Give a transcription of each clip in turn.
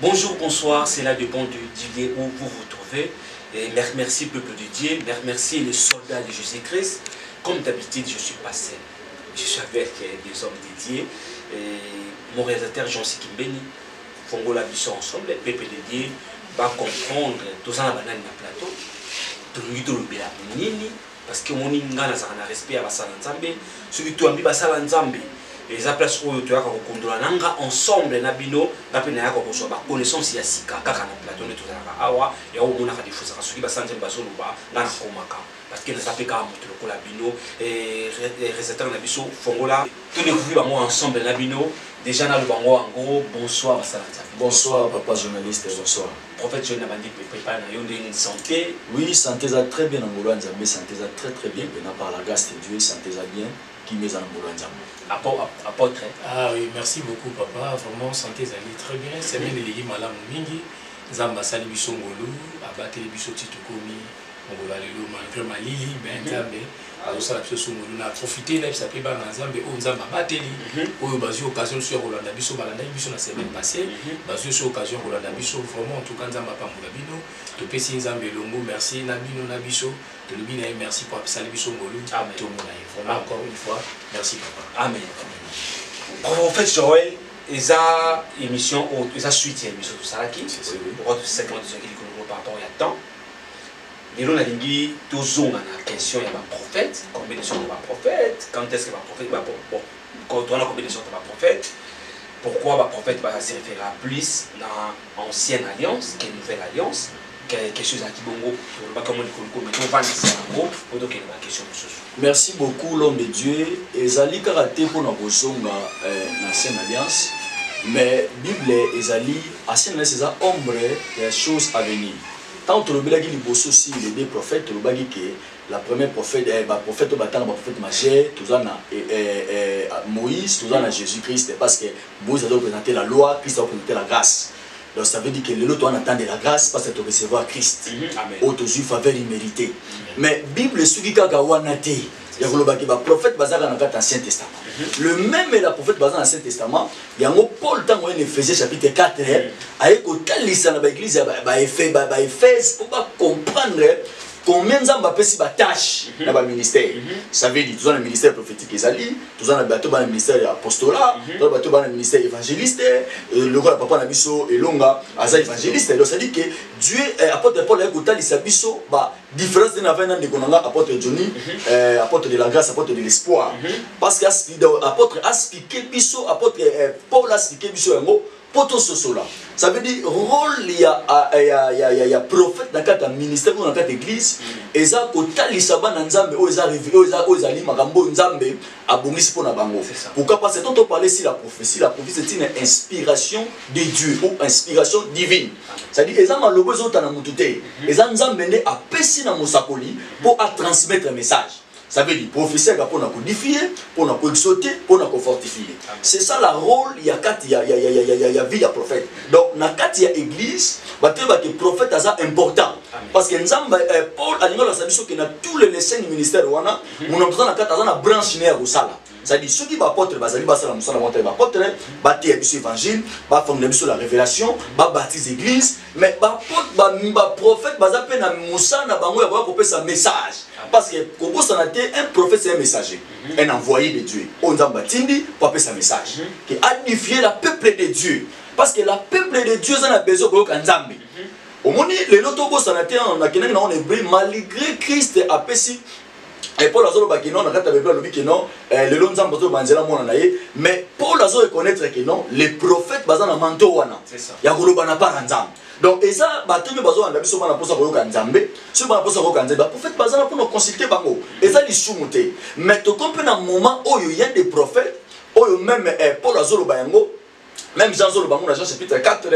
Bonjour, bonsoir, c'est là dépend du lieu où vous vous trouvez. Et merci peuple de Dieu, merci les soldats de Jésus-Christ. Comme d'habitude, je suis passé. Je suis avec des hommes dédiés. Et mon réalisateur Jean-C Kimbeni, Fongo la mission ensemble, le peuple de Dieu va comprendre tout ça dans le plateau. Tout le monde parce que mon ingana a respect à Basala Nzambe, celui qui a mis Basala Nzambe. Et ça place où tu as nanga ensemble na bino na pena yako ko ba connaissance ya sika kaka na plateau ne tozala awa ya o mona ka difusa ka soki ba sanze bazo luba na komaka parce que ça fait ka moto ko la bino et réalisateur na biso fongola tout découvrir bango ensemble na bino déjà na le bango en gros bonsoir Basala Nzambe. Bonsoir papa journaliste, bonsoir. Prophète Joël Nabandi prépare na yonde une santé. Oui, santé ça très bien en Ngolo Nzambe, santé ça très bien par la grâce de Dieu, santé ça bien qui met en Ngolo Nzambe. Apôtre. Ah oui, merci beaucoup papa. Vraiment, santé Zali très bien. C'est bien les malam mingi. Zamba sali biso ngolu, abate biso titukomi, ngolo alelo malgré malili, ben Nzambe. Alors ça la biso ngolu na profiter là ça peut ba Nzambe o Nzamba bateli. O bazi occasion sur Rolanda biso balanda biso na semaine passée. Bazi sur occasion Rolanda biso vraiment en tout cas Nzamba pa mugabino. To pesi Nzambe longo merci na bino na biso. To le bina merci pour sali biso ngolu. Amen. Tout le monde vraiment encore une fois merci papa. Amen. Prophète Joël, eza émission ou eza suite émission tout ça qui c'est pour de 50 ans qui par rapport à temps. Les gens lingi toujours na question ya ba prophète, combinaison de ba prophète, quand est-ce que ba prophète va bon quand on a combinaison de ba prophète, pourquoi ba prophète va se référer à plus dans ancienne alliance que nouvelle alliance, quelque chose à Kibongo pour le comme on mais on va en gros pour donc la question de ce. Merci beaucoup l'homme de Dieu. Ezali karaté pour nos bosonga l'ancienne alliance, mais Bible ezali ancienne alliance c'est ombre des choses à venir. Tant que le belagi li bosso si les deux prophètes le bagi que la première prophète prophète batanga prophète majeur tout ça na Moïse tout ça na Jésus-Christ parce que Moïse a représenté la loi, Christ a représenté la grâce. Donc ça veut dire que l'autre on attend de la grâce parce que tu recevoir Christ. Autre juif faveur imméritée. Mais Bible ce qui kaka wanate ya kolobaki ba prophète bazaka na kata Ancien Testament. Le même est la prophète bazaka na Ancien Testament, yango Paul tango en Éphésiens chapitre 4 aye ko talisa na ba église ba Éphèse pour pas comprendre combien Nzamba pesi ba tâche na ba ministère. Ça veut dire tout dans le ministère prophétique ezali, tout dans le ministère apostolat, tout dans le ministère évangéliste, le roi papa na biso elonga aza évangéliste. Donc ça dit que Dieu apôtre Paul a kotalisa biso ba différence de n'avait de konanga apôtre Johnny, apôtre de la grâce, apôtre de l'espoir. Parce que apôtre a expliqué biso, apôtre Paul a expliqué biso yango poto sosola. Ça veut dire rôle il y a prophète dans quatre ministère ou dans quatre églises et ça kotalisa ba nzambe o eza révélé o eza li makambo nzambe abongisi pona bango. Pourquoi parce que quand on parle ici la prophétie c'est une inspiration de Dieu ou inspiration divine. C'est-à-dire eza malobo ezota na mutute eza nzambe nde apesi na mosakoli pour transmettre un message. Ça veut dire prophétie pour nous codifier, pour nous exhorter, pour nous fortifier. C'est ça le rôle, il y a quatre, il y a vie, il y a prophète. Donc, dans quatre, il y a église, le prophète est important. Parce que Paul a dit que dans tous les scènes du ministère, on a besoin de quatre branches au sala. C'est-à-dire ceux qui apôtres, bazali basala musala monter apôtres, bâtir l'évangile, fonder la révélation, baptiser l'église, mais prophète bazape na musa na bango ya ko sa message. Parce que Kobo Sanate, un prophète c'est un messager, un envoyé de Dieu. On a batindi pour appeler sa message, qui édifier le peuple de Dieu. Parce que le peuple de Dieu a besoin de Nzambe. Au moment où les Lotobo Sanate on a hébreu malgré Christ a péché. Et Paul Azolo Bakino, on a regardé le Bible que non, le Lonzam Boto Banzela Monanaye, mais Paul Azolo reconnaître que non, les prophètes basant en manteau wana. C'est ça. Yagolo Banapa Nzam. Donc, et ça, bateau bazo anda biso bana posa koyoka Nzambe, so bana posa koyoka Nzambe, prophète bazana pour nous consulter bango. Et ça li sumuté. Mais to comprendre un moment où il y a des prophètes, où même Paul Azolo Bayango, même Jean Zolo Bango dans Jean chapitre 4,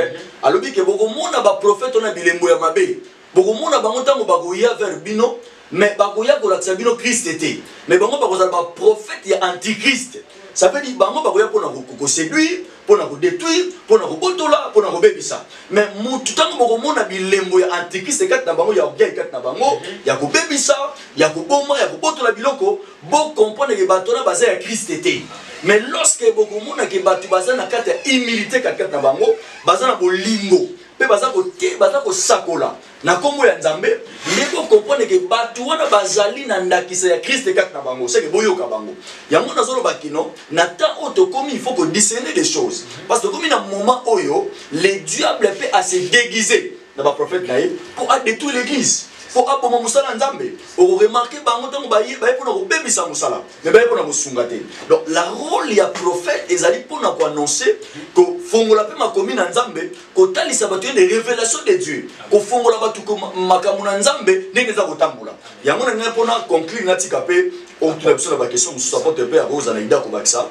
alors que beaucoup monde ba prophète on a bilembo ya mabe. Beaucoup monde bango tango bagoya vers bino. Mais bagoya ko la sabino Christ était. Mais bango bakozala ba prophète ya antichrist. Ça veut dire bango bagoya pour na séduire, pour na détruire, pour na botola, pour na bebisa. Mais mutu tango boko mona bilembo ya antichrist kat na bango ya ogia kat na bango, ya ko bebisa, ya ko boma, ya ko botola biloko, bo comprendre que batona basé ya Christ était. mais lorsque bokomona ke batu bazana kata humilité kata na bango bazana bolingo pe baza ko sakola na kombo ya Nzambe ndeko comprendre ke batu wana bazali na ndakisa ya Christ kata na bango c'est que boyoka bango yango nazolo bakino na temps otokomi il faut que discerner des choses parce que comme na moment oyo le diable peut à se déguiser dans ba prophète naïe pour détruire l'église. Pour aboma musala Nzambe o remarquer bango tango ba pona ko bebisa musala mais ba pona ko sungate. Donc la rôle ya prophète ezali pona ko annoncer que fongola pe makomi na Nzambe ko talisa batu des révélations de Dieu ko fongola batu ko makamu na Nzambe ndenge za kotambola yango na ngai pona conclure na tika pe on tla biso ba question mususu apote pe a rosa na ida ko bakisa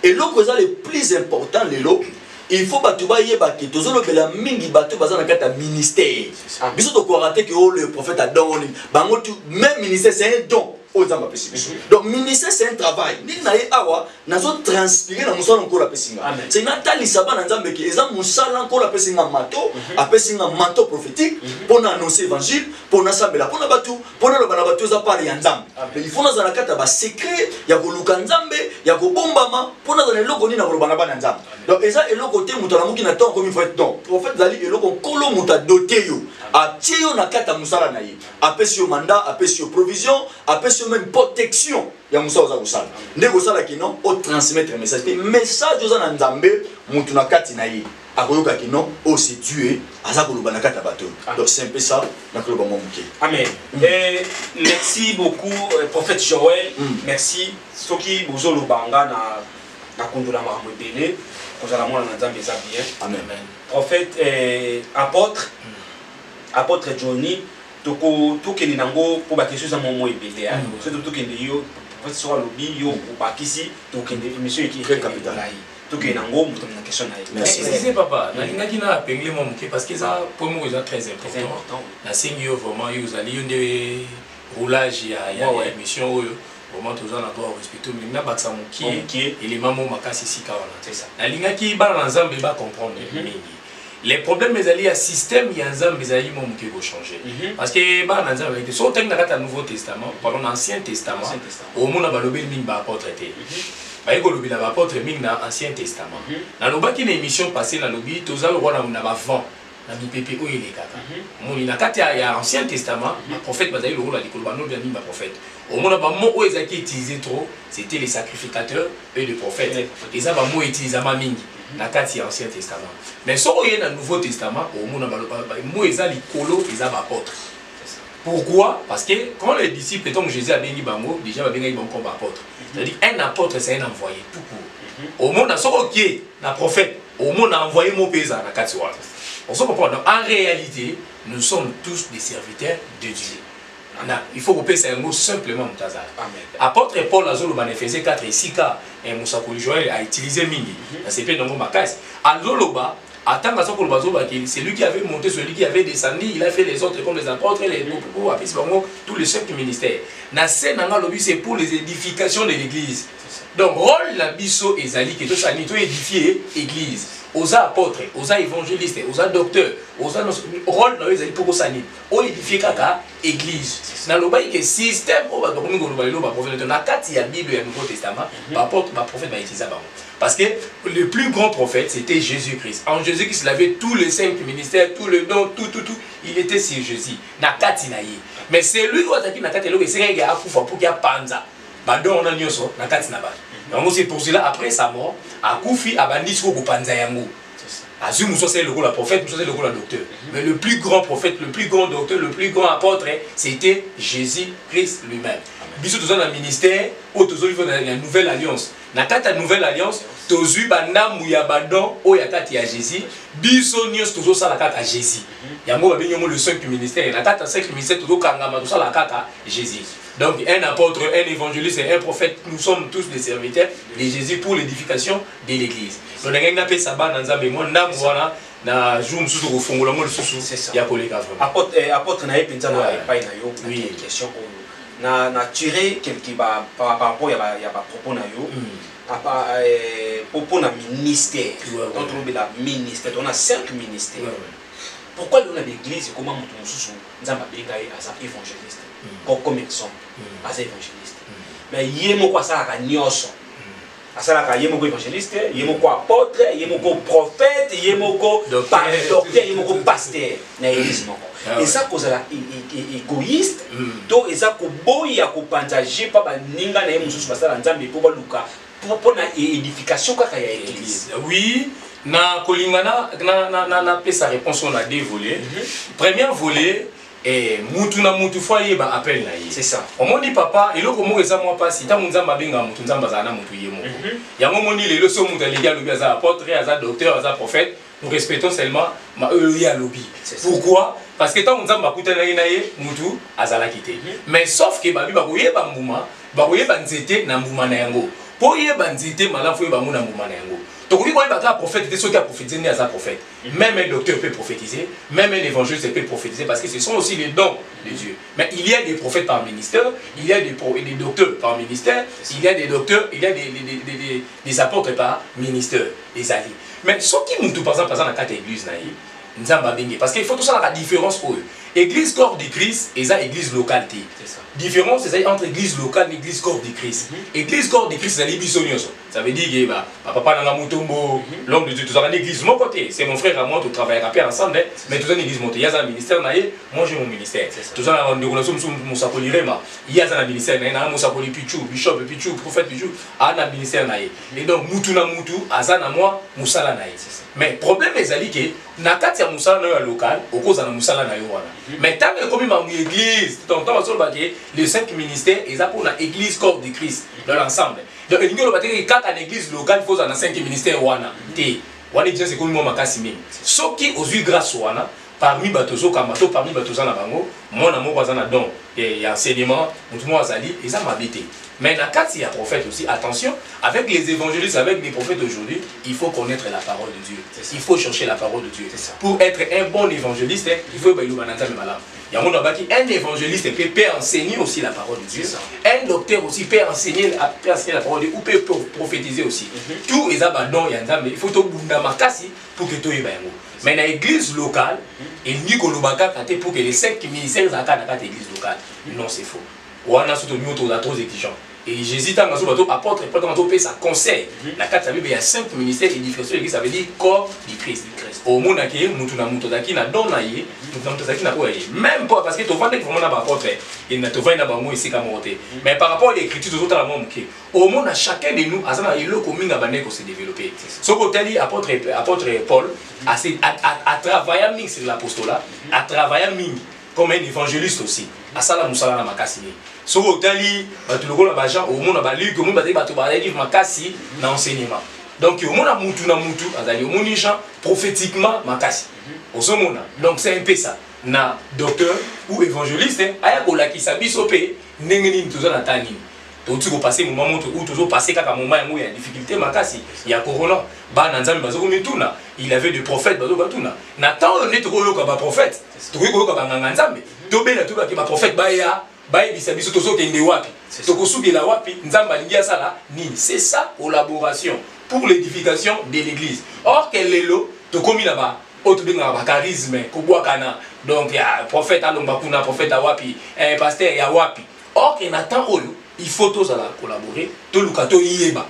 et loko za le plus important lelo il faut que tu ailles baquer tous les bela mingi bateau bazana kata ministère biso to ko rater que le prophète a donné bango tu même ministère c'est un don aux hommes pessimiste donc ministère c'est un travail ni na ye awa nazo transpirer na musala encore la pesinga c'est natali sabana nzambe ki eza musala encore la pesinga mato apesinga manteau prophétique pour annoncer évangile pour na sambela pour na batu pour na bana batu za par ya nzambe il faut na zana kata ba secret ya ko luka nzambe ya ko bombama pour na zana loko ni na ko bana bana nzambe donc eza eloko te mutala muki na temps comme il faut être donc prophète zali eloko kolo muta doté yo a tio na kata musala na ye apesi yo mandat apesi yo provision apesi même protection ya musa oza kusala ndeko sala kino o transmettre message pe message oza na Nzambe mutu na kati na ye akoyoka kino o se Dieu aza koloba na kata bato donc c'est un peu ça na koloba mo muke amen. Merci beaucoup prophète Joël. Merci soki bozolo banga na kondola makambo ebele kozala mona na Nzambe eza bien amen. Prophète apôtre Johnny tokende nango po bakesio za momo ebele ya surtout tokende yo en fait sur lobby yo bakisi tokende émission qui très capital tokende nango muto na question na ye. Excusez papa nalingaki na pengle mo muke parce que ça pour moi c'est très important na sengi yo vraiment yo zali yo nde roulage ya émission oyo vraiment toujours na droit respecter mais na baksa muke élément mo makasi sika wana c'est ça nalingaki bana Nzambe ba comprendre mingi. Les problèmes les alliés à système il y a Nzambe les alliés qui vont changer parce que bah dans Nzambe avec so teng na kata Nouveau Testament pardon Ancien Testament au monde ba lobel ming ba apôtre té ba iko lobi la ba apôtre ming na Ancien Testament na lobaki na émission passée na lobi tozal roi na ba vent na mipepe o ile kaka moni na kata ya Ancien Testament le prophète bazali le rôle à l'école ba no bien ba prophète au monde ba mo o ezaki utilisé trop c'était les sacrificateurs et les prophètes et ça ba mo utiliser ma mingi na kati ya Ancien Testament mais soko ye na Nouveau Testament au monde mo eza likolo eza ba apôtre. Pourquoi? Parce que quand les disciples donc Jésus a béni bango déjà ba béni bango comme apôtre c'est-à-dire un apôtre c'est un envoyé tout court au monde soko qui na prophète au monde a envoyé mon paysan na kati wa on se comprend donc en réalité nous sommes tous des serviteurs de Dieu. Il faut couper un mot simplement Moutazar. Apôtre Paul Azolo Banefese 4 et 6 cas et Moussa Joël a utilisé Mingi. C'est pas dans mon macasse. Azoloba, attends à ce que c'est lui qui avait monté, celui qui avait descendu, il a fait les autres comme les apôtres, les tous les chefs du ministère. Nassé Nanga Lobi, c'est pour les édifications de l'église. Donc, rôle la biso et Zali qui est tout édifié l'église. Aux apôtres, aux évangélistes, aux docteurs, aux rôle dans les pour s'animer, aux édifier kaka église. Dans le bail que système au bas comme nous le prophète na kati ya Bible et Nouveau Testament, apôtre ma prophète va utiliser parce que le plus grand prophète c'était Jésus-Christ. En Jésus-Christ il avait tous les 5 ministères, tous les dons, tout, il était sur Jésus. Na kati na ye. Mais c'est lui qui a attaqué na kati lo c'est un gars akufa pour qu'il panza. Badon on a nyoso na kati na ba. Donc c'est pour cela après sa mort, Akoufi a bandi sur Panza Yango. Azum c'est le rôle la prophète, c'est le rôle la docteur. Mais le plus grand prophète, le plus grand docteur, le plus grand apôtre, c'était Jésus-Christ lui-même. Bisous tous dans le ministère, ou tous il faut dans la nouvelle alliance. Dans la nouvelle alliance, tous banda mouyabadon ou yakati ya Jésus, bisous nios tous ça la carte à Jésus. Yango va venir le 5 ministère, la carte à 5 ministère tous kangama tout ça la carte à Jésus. Donc un apôtre, un évangéliste et un prophète, nous sommes tous des serviteurs de Jésus pour l'édification de l'église. Donc on a fait ça dans Nzambe moi ndam wana na jour mususu ko fongola mo susu ya koleka vraiment. Apôtre na epinza na epai na yo une question na tirer quelque par rapport ya ba propos na yo. Pour na ministère. Donc on a ministère, on a 5 ministères. Pourquoi dans l'église comment mutu mususu nzamba benga asa évangéliste comme exemple as évangéliste mais yé mo kwa ça ka nyoso asalaka ye moko évangéliste, ye moko apôtre, ye moko prophète, ye moko docteur, ye moko pasteur na église moko. Et ça kozala égoïste, to eza ko boya ko pantager pa baninga na ye mususu basala nzambe po baluka pour na édification kaka ya église. Oui, na kolingana na pesa réponse on a deux volets. Premier volet et mutu na mutu fois yeba appel na ye. C'est ça. On m'a dit papa, et loko mo eza moi pas si ta munzamba benga mutu nzamba za na mutu ye mo. Ya mo moni le leçon mutu légal ou bien za apôtre, za docteur, za prophète, nous respectons seulement ma ya lobby. Pourquoi? Parce que tant nzamba kutana na ye mutu azala kité. Mais sauf que babi ba koyeba mbuma, ba koyeba nzete na mbuma na yango. Po yeba nzete malafu yeba muna mbuma na yango. Donc, il y a un prophète, ceux qui ont prophétisé, un prophète. Même un docteur peut prophétiser, même un évangéliste peut prophétiser, parce que ce sont aussi les dons de Dieu. Mais il y a des prophètes par ministère, il y a des docteurs par ministère, il y a des docteurs, il y a des apôtres par ministère, les alliés. Mais ce qui nous, par exemple, dans la carte église, parce qu'il faut tout ça la différence pour eux. Église corps de Christ et ça église locale. Différence c'est entre église locale et église corps de Christ. Église corps de Christ c'est l'ébissonnios. Ça veut dire que papa n'a mutombo, l'homme de Dieu tout ça en église mon côté. C'est mon frère à moi tout travaille rapide ensemble mais tout ça en église monté. Il y a un ministère naïe, moi j'ai mon ministère. Tout ça on relation Moussa Polirema. Il y a un ministère naïe, Moussa Poli Pichou, bishop Pichou, prophète Pichou, a un ministère naïe. Et donc mutu na mutu, azana moi Moussa la naïe. Mais problème est que nakati ya Moussa na local, au cause na Moussa la naïe wana. Mais tant que comme il église, tant les 5 ministères, ils ont pour l'église corps de Christ dans l'ensemble. Donc, il y a une église locale, il faut avoir 5 ministères. Wana c'est comme moi makasimi. Ce qui aux yeux grâce wana parmi batozo kamato parmi batoza na bango, mon amour bazana don et enseignement, mutumo azali, ils ont m'habité. Mais dans le cas il y a prophète aussi, attention, avec les évangélistes, avec les prophètes d'aujourd'hui, il faut connaître la parole de Dieu. Il faut chercher la parole de Dieu. Pour être un bon évangéliste, il faut un évangéliste peut enseigner aussi la parole de Dieu. Un docteur aussi peut enseigner la parole de Dieu ou peut prophétiser aussi. Tout est abandon, il faut tout pour que tout y aille. Mais dans l'église locale, il n'y a pas pour que les 5 ministères soient dans l'église locale. Non, c'est faux. On a surtout trop exigeant. Et j'hésite à apporter sa conseil. La carte, il y a 5 ministères d'édification de l'église, ça veut dire corps du Christ. Au monde, même pas parce que tu vas vraiment apporte, il ne te va pas ici comme mais par rapport à l'écriture, tout à au monde, chacun de nous, a se développer. Ce côté apôtre Paul a travaillé sur l'apostolat, a travaillé comme un évangéliste aussi. À ça, la moussala na makasi. So otali, tu le vois la au monde a lu que monde a dit makasi na enseignement. Donc au monde a mutu na mutu, azali au monde gens prophétiquement makasi. Au ce monde. Donc c'est un peu ça. Na docteur ou évangéliste, aya kola ki sabi sopé, ndengeni mtuzo na tani. Tu vas passer un moment où tu vas passer un moment où il y a des difficultés, il y a corona, il avait des prophètes, Nathan on est trop comme un prophète, tu es comme un nzambe, tu es comme un prophète, c'est ça collaboration pour l'édification de l'église. Or quel est l'eau, tu commis là-bas, autre charisme, donc il y a prophète Alombakuna, prophète Awapi, pasteur Yawapi. Or que Nathan il faut tous collaborer, tout le cas, yeba.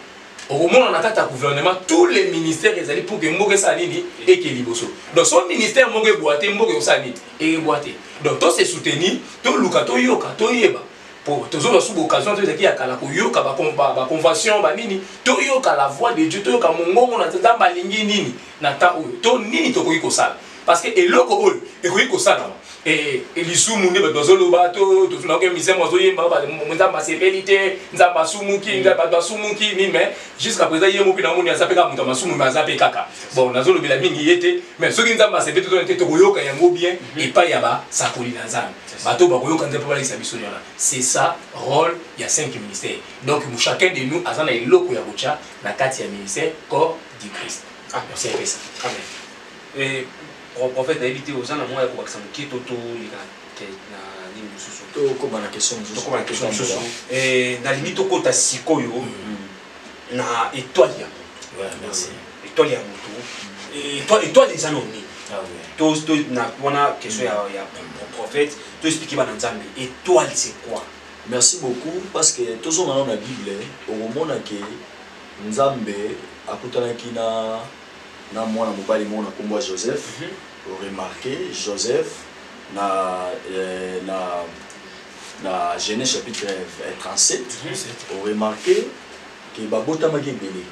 Au moment où on a un gouvernement, tous les ministères ils allaient pour que Mogue Sanini et que Liboso. Donc son ministère Mogue Boité, Mogue Sanini et Boité. Donc tous ces soutenir, tout le cas, yoka, tout yeba. Pour tous les sous occasion, tout ce qui a la yoka, la convention, banini, tout yoka la voix de Dieu, tout yoka mongo, on a tout dans balingi nini, nata ou, tout nini to koiko sal. Parce que et loko ol, et koiko sal. Et l'issue mouni bazolo bato tout na ke misé mozoye mbaba nzamba sérénité nzamba sumuki nzamba sumuki ni mais jusqu'à présent yemo pina mouni azapeka muta masumu mazape kaka bon nazolo bila mingi yete mais soki nzamba sébe tout était koyoka yango bien et pas yaba sakoli na nzamba bato ba koyoka nzamba ba lisa biso nyona c'est ça rôle il y a 5 ministères donc chacun de nous azana eloko ya bocha na kati ya ministère corps du Christ c'est ça amen et prophète David aux gens à moi pour que ça me quitte autour na nini mususu to ko bana question mususu et na limite ko ta sikoyo na étoile ya ouais merci étoile ya mutu étoile des anonymes ah oui to na wana question ya prophète to expliquer bana nzambe étoile c'est quoi. Merci beaucoup parce que toujours dans la Bible au moment que Nzambe akutanaki na mwana mobali mona kombo Joseph. Remarqué Joseph na Genèse chapitre 37. On remarqué que babotamaki belé.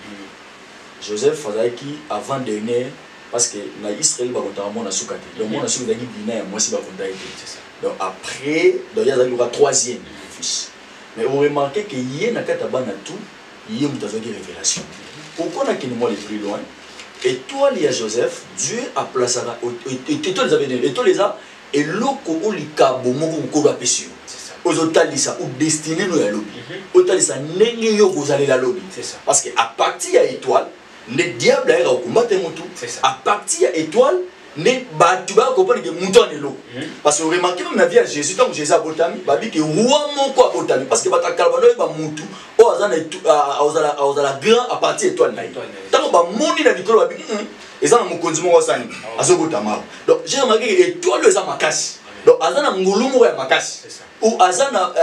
Joseph azaki avant dernier parce que na Israël babotama na sukati. Donc mona sukati bina moi si bakonda été. Donc après donc il y a le troisième fils. Mais on remarqué que yé na katabana tout yé mutazaki révélation. Pourquoi na kini moi les plus loin? Et toi, il y a Joseph, Dieu a placé et toi les avez et toi les a et loko olika bomoko mukolo apesio. Aux otalisa ou destiné nous ya lobi. Otalisa nenge yo gozali la lobi. Parce que à partir ya étoile, le diable a combattre mutu. À partir ya étoile, ne ba tu vas comprendre que mutu en elo. Parce que vous remarquez même la vie à Jésus tant que Jésus a botami, babi que roi moko a botami parce que bata kalbano ba mutu. O azana ozala grand à partir étoile na. Tant ba moni na likolo babi ezana mokonzi moko sani azobotama. Donc j'ai remarqué que étoile eza makasi. Donc azana ngulu moko ya makasi. Ou azana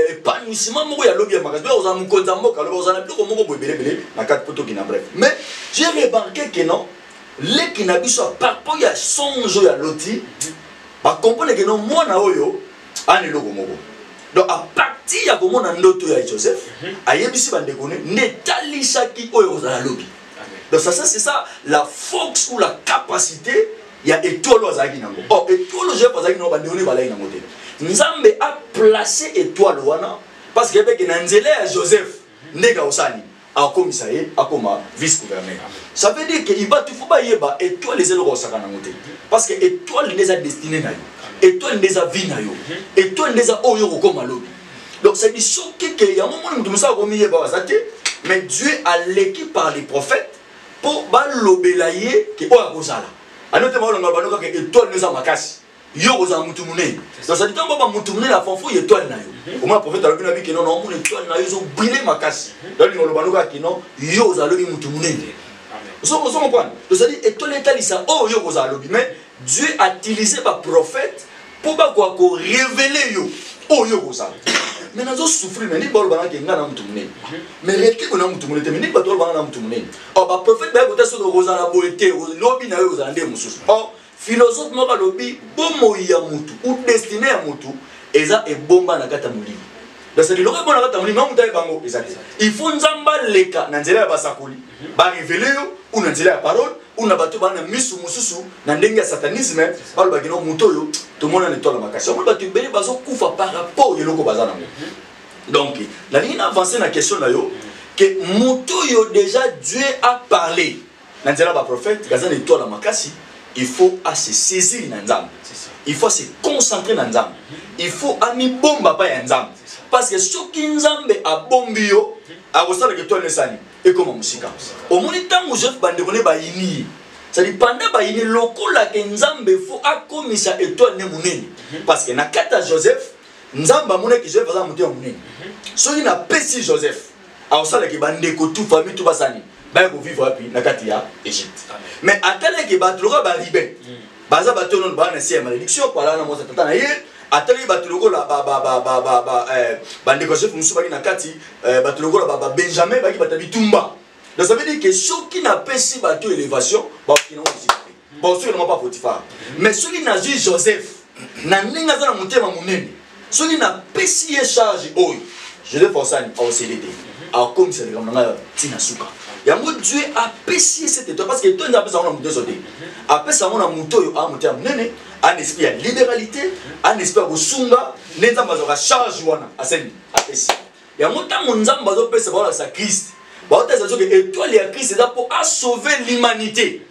épanouissement moko ya lobi ya makasi. Donc ozana mokonzi moko alors ozana biloko moko boyebele na quatre poto ki na bref. Mais j'ai remarqué que non les qui n'habitent pas par rapport à son jeu à l'autre, bah comprendre que non moi na oyo ane logo mogo. Donc à partir de comment on ndoto ya Joseph, ayebisi bande connaît netalisa ki oyo za lobi. Donc ça c'est ça la force ou la capacité ya étoile ozaki nango. Oh étoile Joseph ozaki no bande oni balai nango te. Nzambe a placé étoile wana parce que avec nanzela ya Joseph ndeka osani. A commissaire, à comme vice-gouverneur. Ça veut dire qu'il va tout faire yeba étoile les éloges à côté. Parce que étoile les a destinés na yo, étoile les a vie na yo, étoile les a oyo comme lobby. Donc ça dit choqué que y a un moment où tout ça comme yeba wasate, mais Dieu a l'équipe par les prophètes pour ba lobelaye que oya kozala. Anotement on va dire que étoile les a makasi. Yo oza mutu munene. Donc ça dit quand ba mutu munene la fanfou étoile na yo. Au moins prophète a bien dit que non non mon étoile na yo ils ont brillé makasi. Donc on va dire que non yo oza lobi mutu munene. Vous comprenez? Donc ça dit étoile etalisa oh yo oza lobi mais Dieu a utilisé ba prophète pour ba quoi ko révéler yo oh yo oza. Mais nazo souffrir mais ni ba lobana ke ngana mutu munene. Mais reke ko na mutu munene mais ni ba to lobana na mutu munene. Oh ba prophète ba ko ta so oza na boete lobi na yo oza ndé mususu. Oh philosophe moko lobi bomo ya mutu ou destiné ya mutu eza ebomba na kata molimo. Donc c'est le rebond na kata molimo mutu bango eza. Il faut nzamba leka na nzela ya basakoli ba révéler yo ou na nzela ya parole ou na bato bana misu mususu na ndenge ya satanisme ba ba kino mutu yo tout monde na étoile makasi. On ba tu bele bazo kufa par rapport yeloko bazana. Donc la ligne avancée na question na yo que mutu yo déjà Dieu a parlé. Na nzela ba prophète gazana étoile makasi. Il faut se saisir dans Nzambe. Il faut se concentrer dans Nzambe. Il faut ami bomba pa ya Nzambe. Parce que ce qui Nzambe a bombio, a resala que toi le sani et comme musika. Au moment où Joseph bande connaît ba ini. Ça dit pendant ba ini lokola que Nzambe faut a komisa étoile ne muneni. Parce que na kata Joseph, Nzamba mona que Joseph va monter en muneni. So il n'a pas si Joseph. A resala que bande ko tout famille tout basani. Ba ko vivre puis na kati ya Égypte. Mais attendez que batloga ba libé. Baza batono ba na sia malédiction par là na mosa tata na ye. Attendez batlogo la bande ko chef musu ba na kati batlogo la ba Benjamin ba ki batabi tumba. Donc ça veut dire que ceux qui n'a pas si bateau élévation ba qui n'ont pas bon ceux qui n'ont pas Potiphar. Mais ceux qui n'a vu Joseph na ninga za na mutema munene. Ceux qui n'a pas si charge oy. Je vais forcer au CDD. A comme c'est comme na tina suka. Yango Dieu a apprécié cette étoile parce que toi n'a pas ça on a monté sauter. Après ça on a monté à monter nene un esprit de libéralité, un esprit de sunga, neza bazoka charge wana aseni apprécié. Yango ta monza bazo pesa ba sa Christ. Ba ota ça que étoile ya Christ c'est pour sauver l'humanité.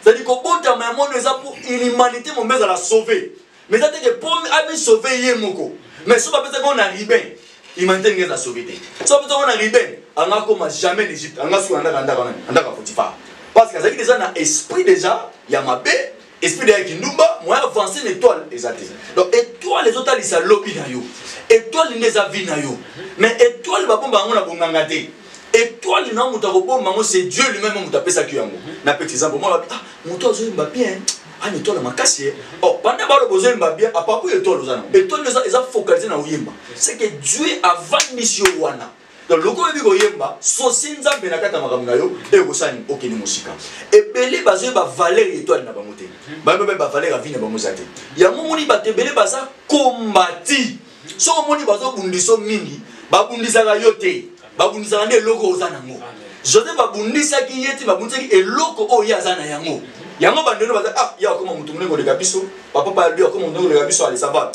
C'est-à-dire que bota ma monde c'est pour l'humanité mon mais à la sauver. Mais ça que pour sauver yemoko. Mais ça pas peut-être qu'on arrive. Il maintient les a sauvé. Ça peut on arrive, on a comme jamais l'Égypte, on a sous anda Potiphar. Parce que ça dit déjà dans esprit déjà, il y a ma baie, esprit de Kinumba, moi avancer l'étoile exact. Donc étoile les autres ils sa lobby na yo. Étoile les a vie na yo. Mais étoile ba bomba on a bongangate. Étoile na muta ko bomba c'est Dieu lui-même muta pesa kiyango. Na petit exemple moi ah muta zo mba bien. Ah étoile makasi. Oh pendant ba le besoin mba bien à part pour étoile ozana. Étoile les a focalisé na uyemba. C'est que Dieu a mission wana. donc loko bi ko yemba so sinzambe na kata makambo na yo e ko sani okeni musika e belé bazo ba valeur étoile na bango te ba valeur a vie na bango zate ya momoni ba tebele baza kombati so moni bazo bundiso mingi ba bundisaka yo te ba bundisaka ne loko ozana ngo Joseph ba bundisa ki yeti ba bundisa ki eloko o ya zana yango yango bandeno baza ah ya koma mutu munengo de kabiso papa pa lui koma munengo de kabiso allez ça va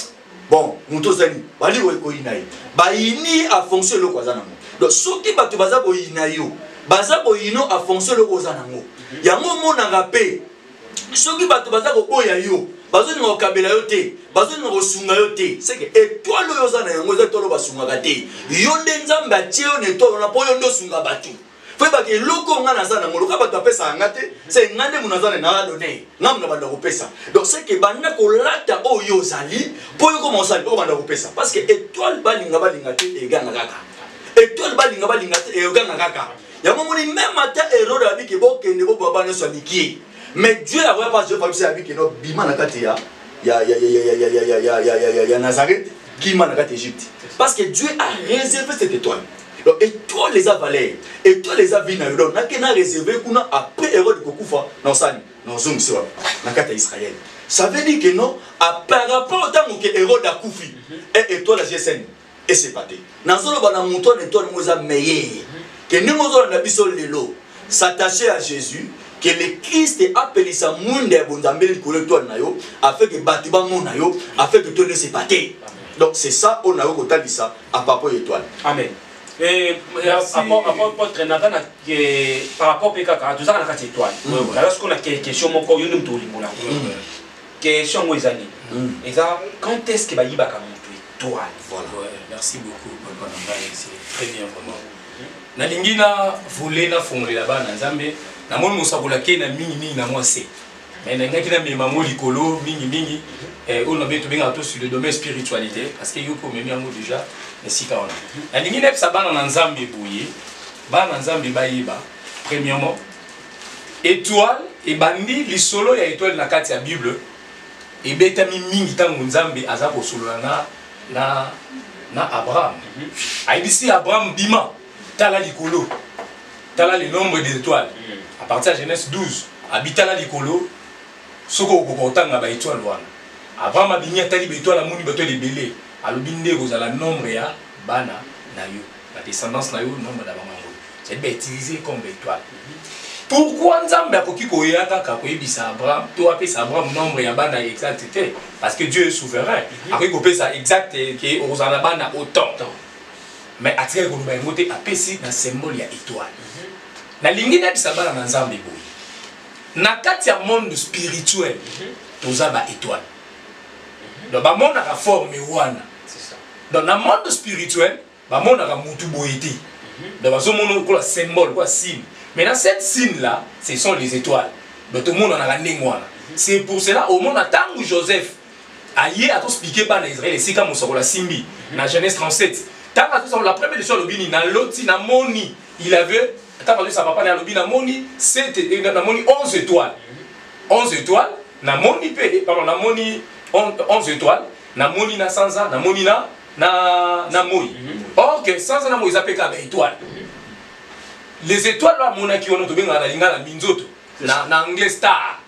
bon mutu zani bali ko inai ba ini a fonction loko azana ngo donc soki bato baza ko inayo baza ko ino a fonction loko azana ngo yango monanga pe soki bato baza ko boya yo bazo ni okabela yo te bazo ni kosunga yo te c'est que étoile yo zana yango za tolo basunga ka te yo ndenzamba atio ne tolo na po yo ndo sunga bato faut pas que loko ngana zana ngo loka bato apesa ngate c'est ngande munazana na donner ngamna banda ko pesa donc c'est que banda ko lata o yo zali po yo commencer ko banda ko pesa parce que étoile balinga te e ganga kaka étoile balinga te e ganga kaka ya momoni même ata erreur abi ke bo kende bo baba ne so likie mais Dieu a pas Dieu pas abi ke no bima na kati ya Nazareth qui m'a na kati Égypte parce que Dieu a réservé cette étoile. Donc étoile les a valé étoile les a vina donc na kena réservé kuna après Hérode kokufa non sani non zoom sur na kati Israël. Ça veut dire que non à par rapport au temps que Hérode a kufi et étoile la GSN et c'est paté. Nazolo bana mouton étoile moza meilleur que nous mozo na biso lelo s'attacher à Jésus que le Christ a appelé sa monde bonzambeli ko l'étoile na yo afin que batiba mon na yo afin que tout ne se paté. Donc c'est ça on a eu ça à propos étoile. Amen. Et par rapport à Pékaka, tout ça, on a quatre étoiles. Lorsqu'on a des questions, on a une question. Et ça, quand est-ce que va y avoir une étoile? Voilà. Merci beaucoup, Papa Namba. C'est très bien, vraiment. Nalingina voulait la fondre là-bas, Nazambe. Namon Moussaboula Kena Mini na moi c'est. Mais Nangakina Memamo Likolo, Mini. On a bien tout sur le domaine spiritualité parce que Yoko me mis en mot déjà. Mais si quand on a. Nalingina Sabana Nanzambe Bouye, Bananzambe Baïba, premièrement, étoile et bandi, les solo et étoile na carte la Bible. Et betami mingi tango Nzambe azako solo na Abraham. Aïdisi Abraham Bima, Tala Likolo. Tala le nombre des étoiles. À partir de Genèse 12, habitala Likolo, Soko Okotanga ba étoile wana. Abraham abinya tali ba étoile amuni bato libélé. Alobinde kozala nombre ya bana na yo. La descendance na yo nombre da bamango. C'est bien utilisé comme étoile. Pourquoi Nzambe akoki koyaka ka koyebisa Abraham, to apesa Abraham nombre ya bana exacté parce que Dieu est souverain. Akoki kopesa exact que ozala bana autant. Mais atire ko ba ngote apesi na symbole ya étoile. Na lingina bisabana na Nzambe boy. Na kati ya monde spirituel, toza ba étoile. Donc ba monde na forme wana. C'est ça. Donc na monde spirituel, ba monde na mutu boyeti. Donc ba zo monde ko la symbole, quoi signe. Mais dans cette signe là, ce sont les étoiles. Donc tout le monde en a wana. C'est pour cela au monde attend où Joseph aïe a tout expliqué par l'Israël et c'est comme on la simbi dans Genèse 37. Tant que la première leçon l'obini na loti na moni, il avait tant que sa papa na l'obini na moni, c'était na moni 11 étoiles. 11 étoiles, na moni pardon na moni 11 étoiles, na moni na sanza, na moni na moi. Or que sanza na moi ils appellent comme étoile. Les étoiles là monaki on to benga na lingala minzoto na anglais star.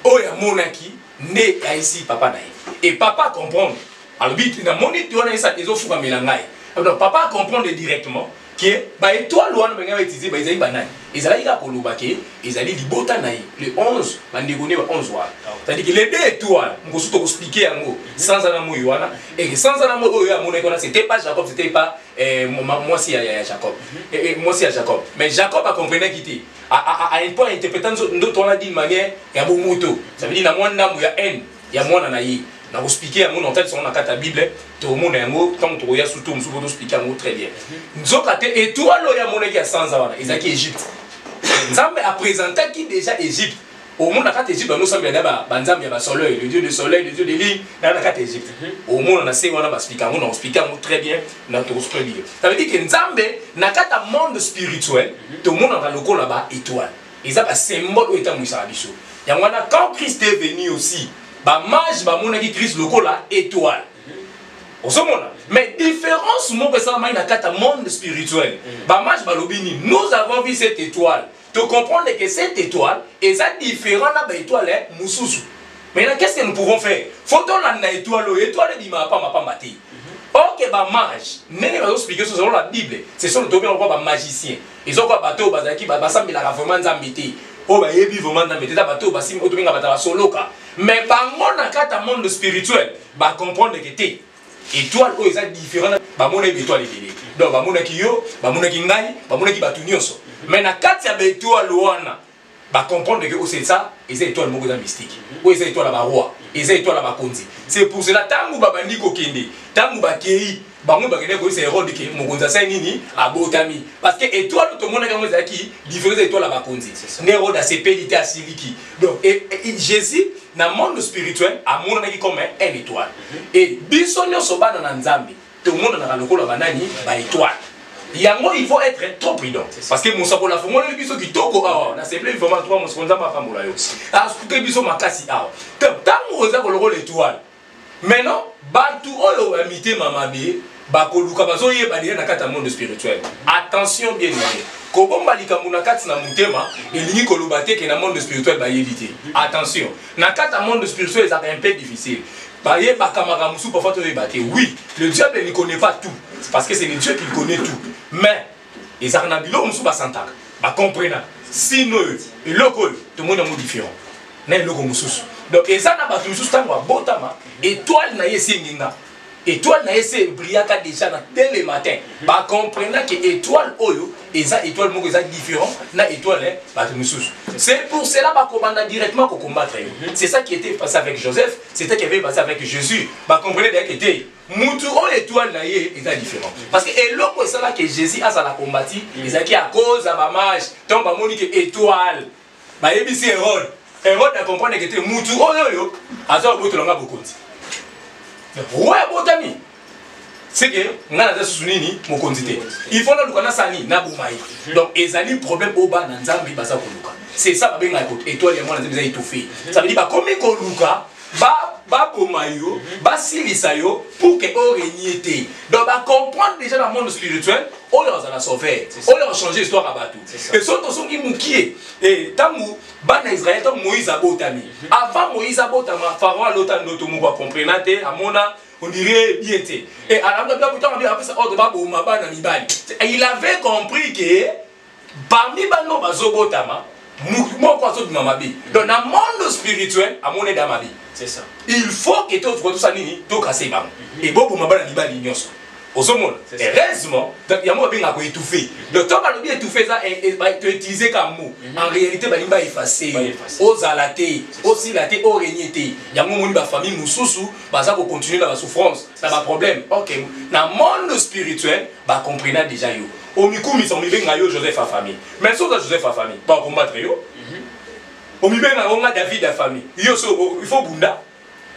Oya monaki né ici papa na. Et papa comprend. Alors bit na moni tu on a ça les autres fuka melangai. Donc papa comprend directement que ba étoile wana benga utiliser ba ezali banani. Ezali ka kolobake, ezali libota na le 11 bandegone ba 11 wa. C'est-à-dire que les deux étoiles, on peut expliquer yango sans ana moi wana et sans ana moi oya monaki wana c'était pas Jacob, c'était pas moi si ya Jacob. Et moi si ya Jacob. Mais Jacob a compris qu'il était à un point interprétant d'autres on a dit de manière ya bomoto. Ça veut dire na moi ndamu ya haine, ya mwana na yi. Na expliquer yango dans tête sur na carte Bible, tout le monde yango tant to ya surtout on peut expliquer yango très bien. Nzoka te étoile ya monaki ya sans wana, ezaki Égypte. Nzambe a présenté qui déjà Égypte. Au monde, la carte Égypte, nous sommes le soleil, le dieu du soleil, le dieu des lignes, dans la carte Égypte. Au monde, on a essayé d'expliquer très bien, ça veut dire que Nzambe, dans le monde spirituel, tout le monde a le col là-bas, étoile. Et ça, c'est un symbole où est Moussa. Quand Christ est venu aussi, mage, Christ le col là, étoile. Mais différence, moi, que ça m'a une monde spirituel. Nous avons vu cette étoile. Tu comprends que cette étoile est différente de l'étoile Moussousou. Maintenant, qu'est-ce que nous pouvons faire? Faut-on la étoile, l'étoile dit ma pas maté. Ok, bah mage. N'est pas expliquer selon la Bible. Ce sont les magiciens. Ils ont quoi bateau, bazaki, basam la vraiment zambité. Oh bah yebi vraiment zambité, bateau, basim otominga batala soloka. Mais par mon monde spirituel, bah comprendre que t'es étoile où est différent. Bah mon étoile est donc bah mon kiyo, bah mon kingai, bah mon ki batunyoso. Mais na kati ya étoile wana. Bah comprendre que c'est ça, et c'est étoile moko mystique. Ou c'est étoile la roi, et c'est étoile la konzi. C'est pour cela tangu babandi ko kende, tangu ba kei, bango ba kende ko c'est rôle que mokonza sa nini abotami. Parce que étoile tout le monde quand ça qui différence étoile la konzi. Néro da CPDT à Siliki. Donc et Jésus dans le monde spirituel a mon qui comme un étoile. Et bisonyo soba na nzambe. Tout le monde na lokolo banani ba étoile. Yango, il faut être trop prudent. Parce que mon sapo la fumée, les bisous qui toko ah, na c'est plus vraiment toi mon sponsor ma femme là yo. Ah, ce que bisous ma kasi ah. Tant on za ko le rôle étoile. Maintenant, batu oyo amité mama be, ba ko luka bazo ye ba na kata monde spirituel. Attention bien aimé. Ko bomba likamuna kati na mutema, elingi ko lobate ke na monde spirituel ba yebité. Attention. Na kata monde spirituel ça un peu difficile. Oui, le diable ne connaît pas tout. Parce que c'est le Dieu qui connaît tout. Mais, les arnabilo, on ne s'entend pas. Comprenez. Sinon, tout le monde est différent. Donc, et ça n'a pas tout le étoile n'a pas étoile n'a essayé brillaka déjà dans tel matin. Bah comprenez que étoile oyo et ça étoile moko ça différent na étoile c'est pour cela bah commanda directement pour combattre. C'est ça qui était passé avec Joseph, c'était qui avait passé avec Jésus. Bah comprenez que était mutu o étoile na yé est différent. Parce que et l'autre c'est là que Jésus a ça la combattu, ils a qui à cause à ma mage, donc bah moni que étoile. Bah yebisi Hérode. Hérode a compris que était mutu o yo a ça beaucoup longa beaucoup. Ouais, botami. C'est que nous avons souligné mon quantité. Il faut nous connaître ça ni na boumaï. Donc ezali problème au bas dans Nzambi basa koluka. C'est ça ba benga écoute étoile ya mwana nzambi étouffé. Ça veut dire ba comme koluka ba boumaïo, ba silisa yo pour que on régner. Donc ba comprendre déjà dans le monde spirituel, on leur a sauvé. On leur a changé l'histoire à bateau. Et surtout sont qui moukié et tamu bana Israël donc Moïse a botami. Avant Moïse a botami, Pharaon a l'autre notomu ba comprendre à mona on dirait bien été. Et à la il avait compris que parmi les bazobotama, donc dans le monde spirituel, à mon aide c'est ça. Il faut que tout ça nini tout casser bam. Et beaucoup mabana libali nyonso. Heureusement, il y a moins bien étouffé. Le temps va bien étouffer ça et tu utiliser comme mot. En réalité, il va effacer. Aux alatés, aussi la thé, au régnété. Il y a moins de famille moussous, ça va continuer dans la souffrance. Ça va problème. Ok. Dans le monde spirituel, bah comprenez déjà yo. Au mikou mi sont mi bien Joseph à famille. Mais sauf Joseph à famille, pas combattre yo. Au mi bien David à famille. Yo il faut bunda.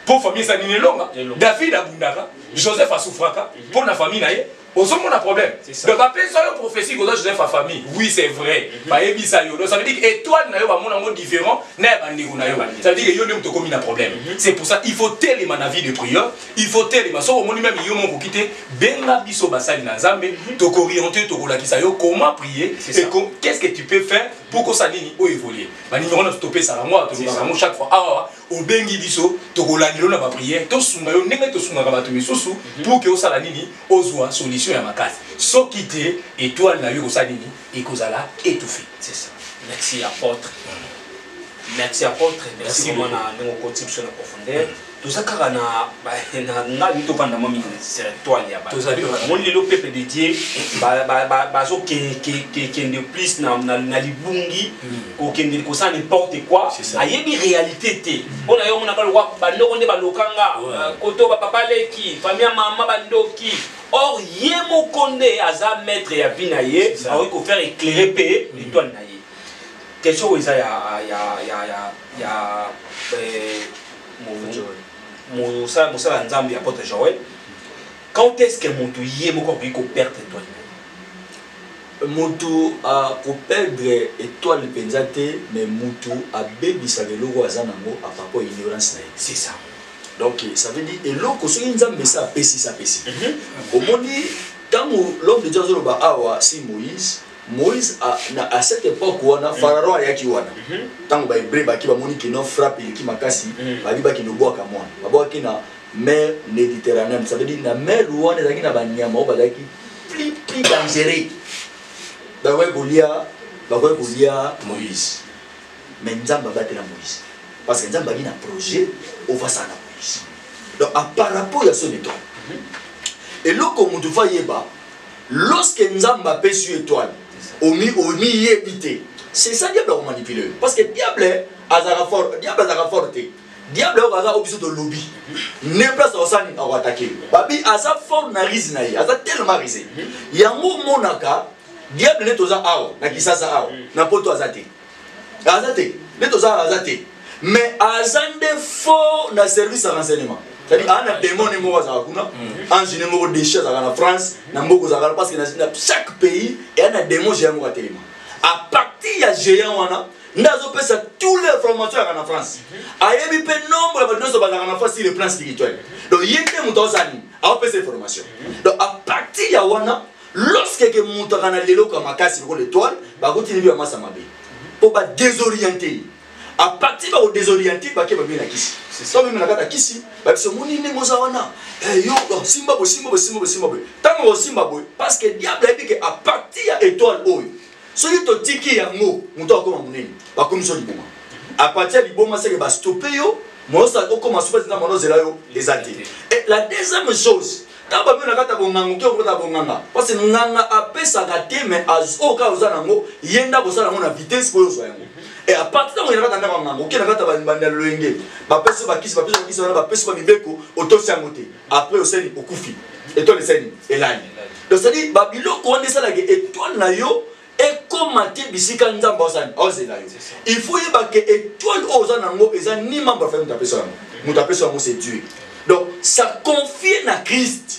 Pour famille ça n'est longa. David a bundaka. Joseph a souffraka. Pour la famille naïe. Au sommet on a problème. Donc après ça une prophétie que Joseph a famille. Oui c'est vrai. Bah ebi ça yo. Donc ça veut dire que étoile naïe va mon amour différent. N'a pas ndi naïe. Ça veut dire que yo n'aime to comme un problème. C'est pour ça il faut tellement la vie de prière. Il faut tellement. So au monde même yo mon quitter. Benga biso basali na Nzambe. To orienter to la kisa yo comment prier. Et qu'est-ce que tu peux faire pour que ça nini o évoluer. Bah ni on a stopper ça la moi. Chaque fois au bengi biso to kolandilo na ba prière. To sunga yo ndenge to sunga ba to misusu pour que o sala nini ozwa solution. À ma case. So quitter étoile na yo ça nini et kozala étouffé. C'est ça. Merci apôtre. Merci apôtre. Merci vraiment na ngo contribution en profondeur. Tout ça car na nito panda mami c'est étoile ya ba. Mon lelo peuple de Dieu ba zo que de plus na libungi ou que ko ça n'importe quoi. Ayebi réalité té. On a yo mona ka lwa ba ndoko nde ba lokanga koto ba papa leki famille maman ba ndoki. Or, Yemo Konde aza maître ya binaye, a ko faire éclairer pe l'étoile naye. Quelque chose il y a mon Nzambi apôtre Joël. Quand est-ce que mon tout Yemo ko perdre étoile? Mutu a ko perdre étoile penzate mais mutu a bebisa lelo azanango a papo ignorance naye. C'est ça. Donc ça veut dire et l'autre ce qui nzambe ça pesi ça pesi. Au monde quand l'homme de Dieu zoba awa si Moïse à cette époque où on a Pharaon a yaki wana. Tant ba hébreu ba ki ba moni ki non frappe ki makasi ba bi ba ki no bois ka moi. Ba bois ki na mer Méditerranée, ça veut dire na mer wana ezaki na ba nyama ba zaki plus dangereux. Ba ouais Goliath Moïse. Mais nzamba batela Moïse. Parce que nzamba a un projet au va ça na Moïse. Donc par rapport à son étoile. Et là comme tu vas yeba lorsque nzamba pèse sur étoile omi yebité. C'est ça diable a manipulé parce que diable azara fort, diable aza obiso de lobby. Ne place au sani à attaquer. Babi aza fort na rise na aza tellement risé. Yango monaka diable ne toza awa na kisasa awa na poto azate. Azate, ne toza azate. Mais azande fort na service à renseignement. C'est-à-dire qu'il y a des démons qui sont déchets en France, parce que dans chaque pays, il y a des démons qui sont déchets. À partir de géant, nous avons toutes les informations en France. Il y a un nombre de gens en France sur le plan spirituel. Donc, il y a des gens qui ont ces informations. Donc, à partir de là, lorsque les gens qui ont l'étoile, ils vont continuer à se pour désorienter. À partir de désorienter, ils vont bien kisi. C'est ça même la kisi. Parce que moni ne mozawana. Yo Zimbabwe. Tant Zimbabwe parce que diable a dit que à partir de étoile oyo. Celui to tiki yango, muto akoma munene. Ba comme so liboma. À partir de liboma c'est que ba stopper yo, moi ça okoma super na mano zela yo les athées. Et la deuxième chose, tant ba na kata bongango ki okota bonganga. Parce que nganga apesa gate mais azo ka uzanango yenda bosala na vitesse ko yo so yango. Et à partir de là, on a après au sein au Koufi et toi le sein et là donc ça dit Babylone on est ça là et toi na yo et comment tu bisika nzamba osani ozela yo il faut y ba que étoile ozanango eza ni membre fait mutapeso c'est Dieu donc ça confie na Christ.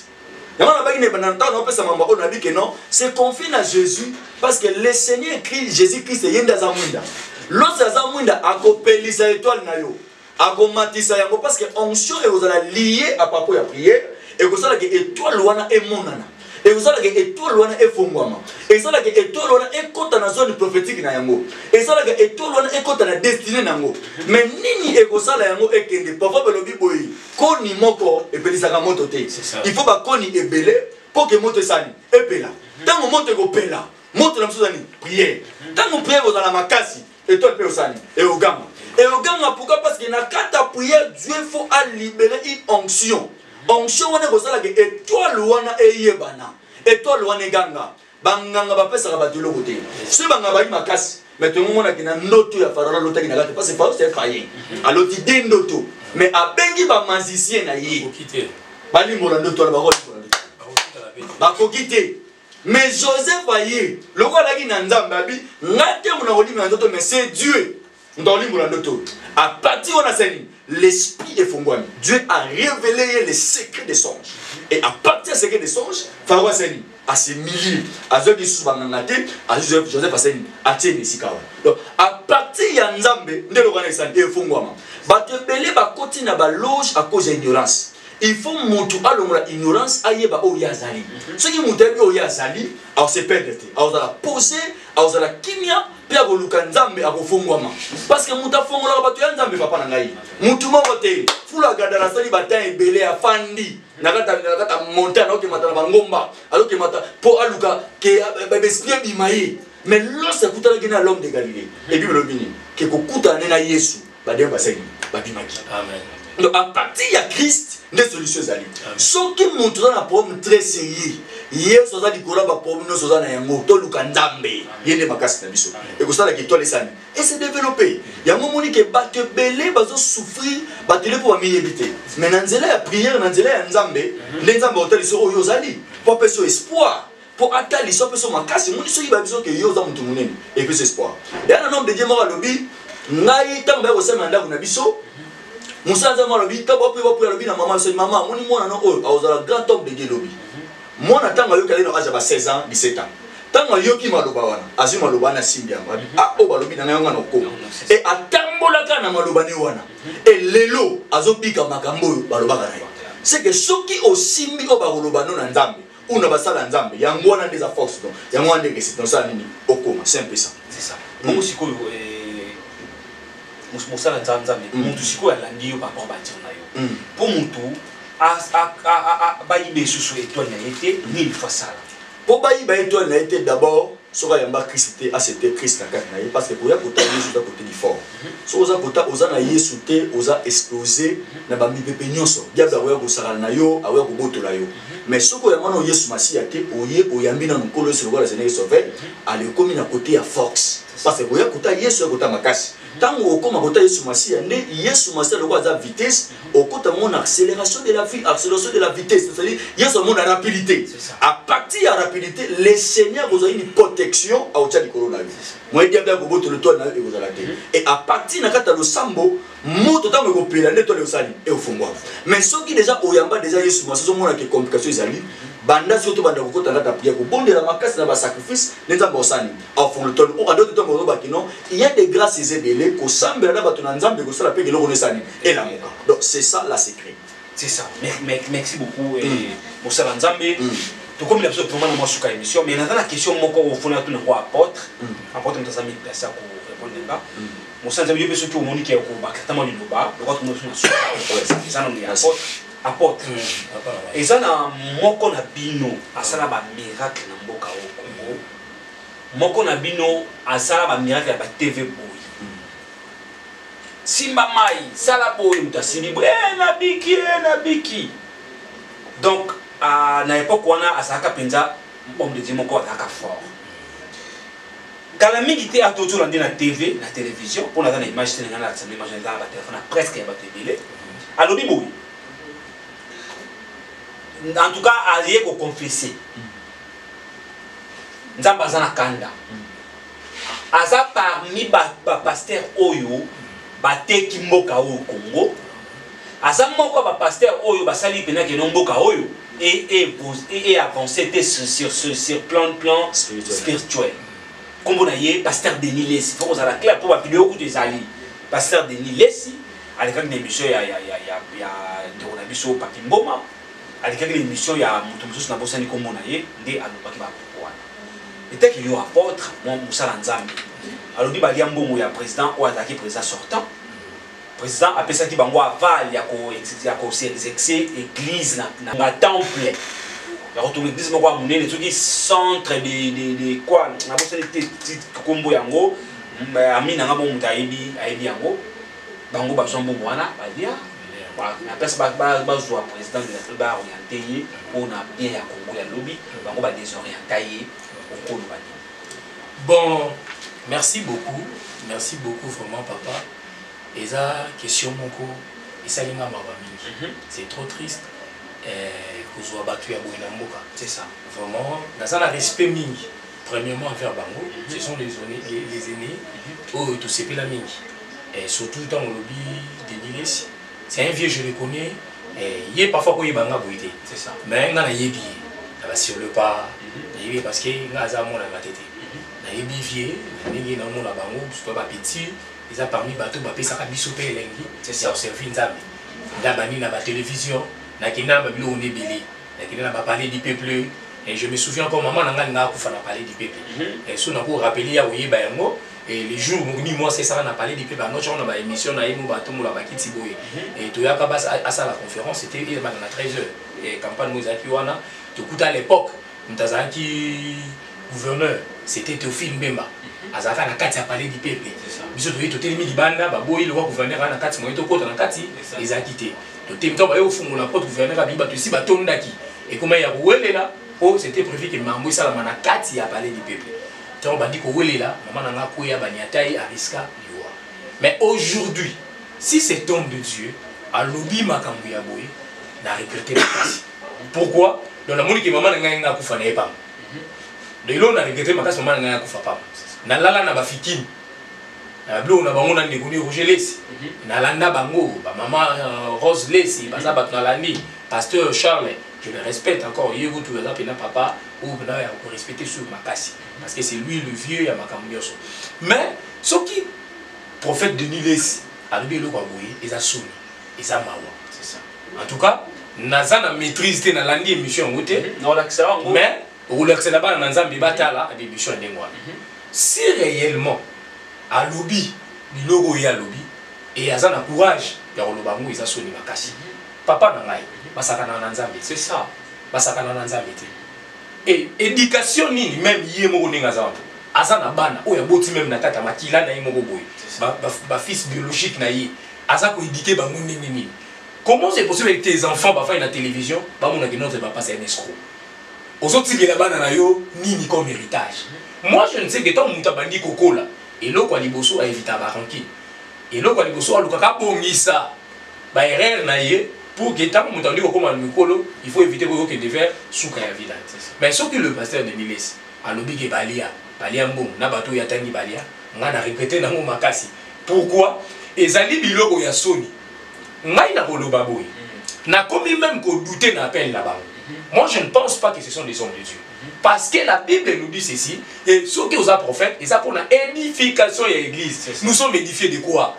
On a dit que non, c'est confié à Jésus parce que le Seigneur Jésus-Christ est dans un monde. Lorsque Zamunda a copé sa étoile na yo, a matisa yango parce que onction et vous allez lier à propos de prière et vous allez que étoile wana est monana. Et vous allez que étoile wana est fongwama. Et vous allez que étoile wana est contre la zone prophétique na yango. Et vous allez que étoile wana est contre la destinée na yango. Mais nini et vous allez yango est kende parfois belobi boyi. Koni moko et belisaka moto te. Il faut ba koni et belé pour que moto sani et pela. Tant moto go pela, moto la msuzani prière. Tant on prière vous allez makasi étoile pe osani et oganga. Et oganga pourquoi parce que na kata prière Dieu faut à libérer une onction. Onction wana kozala ke étoile wana eyebana. Étoile wana ganga. Banganga bapesa ba dilo côté. Si banga ba makasi, mais tout le monde qui na ndoto ya Pharaon lotaki na kata parce que Pharaon c'est failli. Alors tu dis ndoto, mais a bengi ba magicien na yi. Bali mola ndoto la ba kokite. Mais Joseph aye, le roi la ki na nzamba bi, ngate mona kolimi na ndoto mais c'est Dieu. Ndoli mola ndoto. À partir on a seni l'esprit est fongouami. Dieu a révélé les secrets des songes. Et à partir des secrets des songes, Pharaon a seni à ses milliers, à ceux qui sont bangangate, à Joseph a seni à tieni sikawa. Donc à partir ya nzambe, ndelo wana sani e fongouama. Bate belé ba koti na ba loge à cause de l'ignorance. Il faut monter à l'ignorance à yeba o yazali. Ce qui monte o yazali, à se perdre, à la poser, à la kimia, puis à luka nzambe à fongouama. Parce que muta fongola ba to nzambe papa na ngai. Mutu moko te, fula gada la sali bata ebele afandi. Nakata montagne ok mata na ngomba, alors que mata po aluka ke besprit bimaye. Mais lorsque kuta la gina l'homme de Galilée, et puis le bini, que kuta na Yesu, ba dem ba seni, ba bimaki. Amen. Donc à partir de Christ, des solutions ali. Ce qui montre un problème très sérieux. Hier, ça a dit qu'on a un problème nous sommes en moto lukandambe. Il y a des macaques na biso. Et que ça la qui les amis. Et c'est développé. Il y a un moment qui bat belé, bazo souffrir, battre pour m'y éviter. Mais nanzela la prière, nanzela ya nzambe, nzambe hôtel so yozali. Pour personne espoir. Pour atteindre so personne macaque, mon so iba biso que yoza mutu munene. Et puis c'est espoir. Il y a un homme de Dieu mort à lobby. Ngai tamba au semanda na biso. Moussa Zama lobi, kabo pe wapu lobi na maman c'est maman, moni mona no o, azala grand homme de Dieu lobi. Mona tanga yo kale no âge ba 16 ans, 17 ans. Tanga yo ki maloba wana, azuma loba na simbia. Ah o ba lobi na nga no ko. Et attend tambolaka na malobane wana et lelo azobika makambo balobaka na yo c'est que soki osimbi o balobano na nzambe una basala nzambe yango wana ndeza force donc yango wana ndeke c'est dans ça nini okoma c'est un peu ça c'est ça bongo sikoyo mosala nzambe mutu sikoyo alandi yo papa batir na yo po mutu bayiba esusu étoile na ye te nini fois sala po bayiba étoile na ye te d'abord soka yamba Christ te accepter Christ na kati na ye parce que pour ya kota Yesu da côté du fort so oza kota oza na Yesu te oza exposé na ba mipepe nyonso diable awe ko sala na yo awe ko botola yo mais soko ya mwana Yesu Masia te oye oyambi na nkolo sur la Seigneur sauver ale komi na côté ya force parce que ya kota Yesu ya kota makasi tango okoma kota Yesu Masia nde Yesu Masia le kwa za vitesse okota mon accélération de la vie accélération de la vitesse c'est-à-dire Yesu mon rapidité à partir ya rapidité le Seigneur vous a une protection à au-delà du coronavirus moi diable ko boto le toit na e vous la te et à partir na kata lo sambo moto tango ko pela ne to le sali e ofungwa mais soki déjà oyamba déjà Yesu Masia so mona ke complication ezali banda surtout banda kokota na tapia ko bondela makasi na ba sacrifice neza bosani au fond le ton o adote to mo ba kino il y a des grâces ezebele ko sambela na bato na nzambe ko sala pe ke lo konesani et la moka donc c'est ça la secret c'est ça merci beaucoup mosala nzambe to comme l'absolu pour moi na masuka émission mais na question moko au fond na tout na ko apôtre mtazami place ko répondre nga mosala nzambe yo beso ki omoni ke ko bakatama liloba ko to mo na suka ça non ya apôtre eza na moko na bino asala ba miracle na mboka o Congo moko na bino asala ba miracle ya ba TV boy simba mai sala boy mutasimbi boy na biki donc na époque wana asaka penza homme de Dieu moko ataka fort kala mingi te atoto landi na TV na télévision pour na image tena na tsami image na ba téléphone presque ya ba télé alobi boy en tout cas allié ko confesser nzamba za na kanda aza parmi ba pasteur oyo bateki mboka o Congo aza moko ba pasteur oyo basali pena ke mboka oyo et avancer sur plan spirituel comme on a yé pasteur Denis Lessi faut ça la clair pour la vidéo des ali pasteur Denis Lessi avec une émission il y a de biso papimboma avec une émission il y a mutumusu na bosani comme on a yé ndé alobaki ba pourquoi et tel que yo apôtre mon musala nzambe alobi ba liambo mo ya président ou attaquer président sortant président appelle ça qui bango aval ya ko exercer église na temple ya retourner église moko munene soki centre de quoi na bosa petit kombo yango amina ngabo muta aibi yango bango ba zombo mwana ba dia na place ba zo président de la ba orienté pour na bien ya Congo ya lobby bango ba désorienté au Congo ba. Bon, merci beaucoup vraiment papa. Et ça, question moko, et ça les c'est trop triste. Que soit battu à Bouinamboka. C'est ça. Vraiment, dans un respect mingi. Premièrement envers Bango, ce sont les aînés, où tout c'est la mingi. Et surtout dans le lobby de Niles, c'est un vieux, je le connais. Il y a parfois qu'il y a Banga Bouité. C'est ça. Mais il y a des billets. Sur le pas, parce qu'il y a des gens qui ont tête. Il y a des vieux, il y a des gens qui ont Bango, petit. Ils ont parmi bateau, ils ont bisopé l'engi. C'est ça. Ils ont servi Nzambe. Là, ils ont la télévision. Ils ont parlé du peuple. Et je me souviens encore, maman n'a pas parlé du peuple. Et si on a rappelé à Oye Bayango, et les jours où moi c'est ça, on a parlé du peuple. Notre on a une émission, on a une bateau, on a une Tiboye. Et tout à ça la conférence, c'était à 13h. Et campagne Mozaki Wana, tout à l'époque, Mtazaki gouverneur, c'était Théophile Mbemba. Azaka na kati a parlé du peuple. Biso to télé mi libanda ba boyi le gouverneur na kati mo to kota na kati les akité. To temto ba yo fungo na porte gouverneur ba biba to si ba tondaki. Et comment ya welela oh c'était prévu que mambo sala na kati a parlé du peuple. Donc ba dit ko welela maman na ko ya baniatai a riska liwa. Mais aujourd'hui, si cet homme de Dieu a lobby makambo ya boyi na regretté la place. Pourquoi? Dans la moni que maman nga kufa na epa. De l'on a regretté ma casse maman nga kufa pas. Na lala na bafikini na blo na bango na ndekoni Roger Lessi na landa bango ba maman Rose Lessi baza bat na landi pasteur Charles je le respecte encore yego tout là pena papa ou na ko respecter sur makasi parce que c'est lui le vieux ya makambo yoso mais ce qui prophète Denis Lesi alobi eloko aboye eza soni eza mawa. C'est ça. En tout cas naza na maîtrise te na landi émission yango te mais relaxer là-bas na nzambe batala à émission ndenge wana. Si réellement alobi biloko ya alobi et aza na courage ya koloba ngo eza soni makasi. Papa na ngai basakana na nzambe. C'est ça. Basakana na nzambe te. Et éducation nini même yé moko ndenge za wantu. Aza na bana oya boti même na tata makila na ye moko boye. Ba fils biologique na ye. Aza ko éduquer ba ngoni nini. Comment c'est possible que tes enfants ba fa na télévision ba mona que notre papa c'est un escroc. Aux autres qui la bana na yo nini comme héritage. Moi je ne sais que tant muta bandi kokola et loko liboso a éviter ba ranki. Et loko liboso a lukaka bongisa ba erreur na ye pour que tant muta ndi kokoma mikolo il faut éviter que de faire souka ya vida. Mais ce que le pasteur de Niles a lobi ke balia mbon na bato ya tangi balia ngana répéter na ngo makasi. Pourquoi ezali biloko ya soni ngai na koloba boy na komi même ko douter na appel là-bas. Moi je ne pense pas que ce sont des hommes de Dieu parce que la Bible nous dit ceci et ceux qui osent prophètes et ça pour la édification de l'église. Nous sommes édifiés de quoi?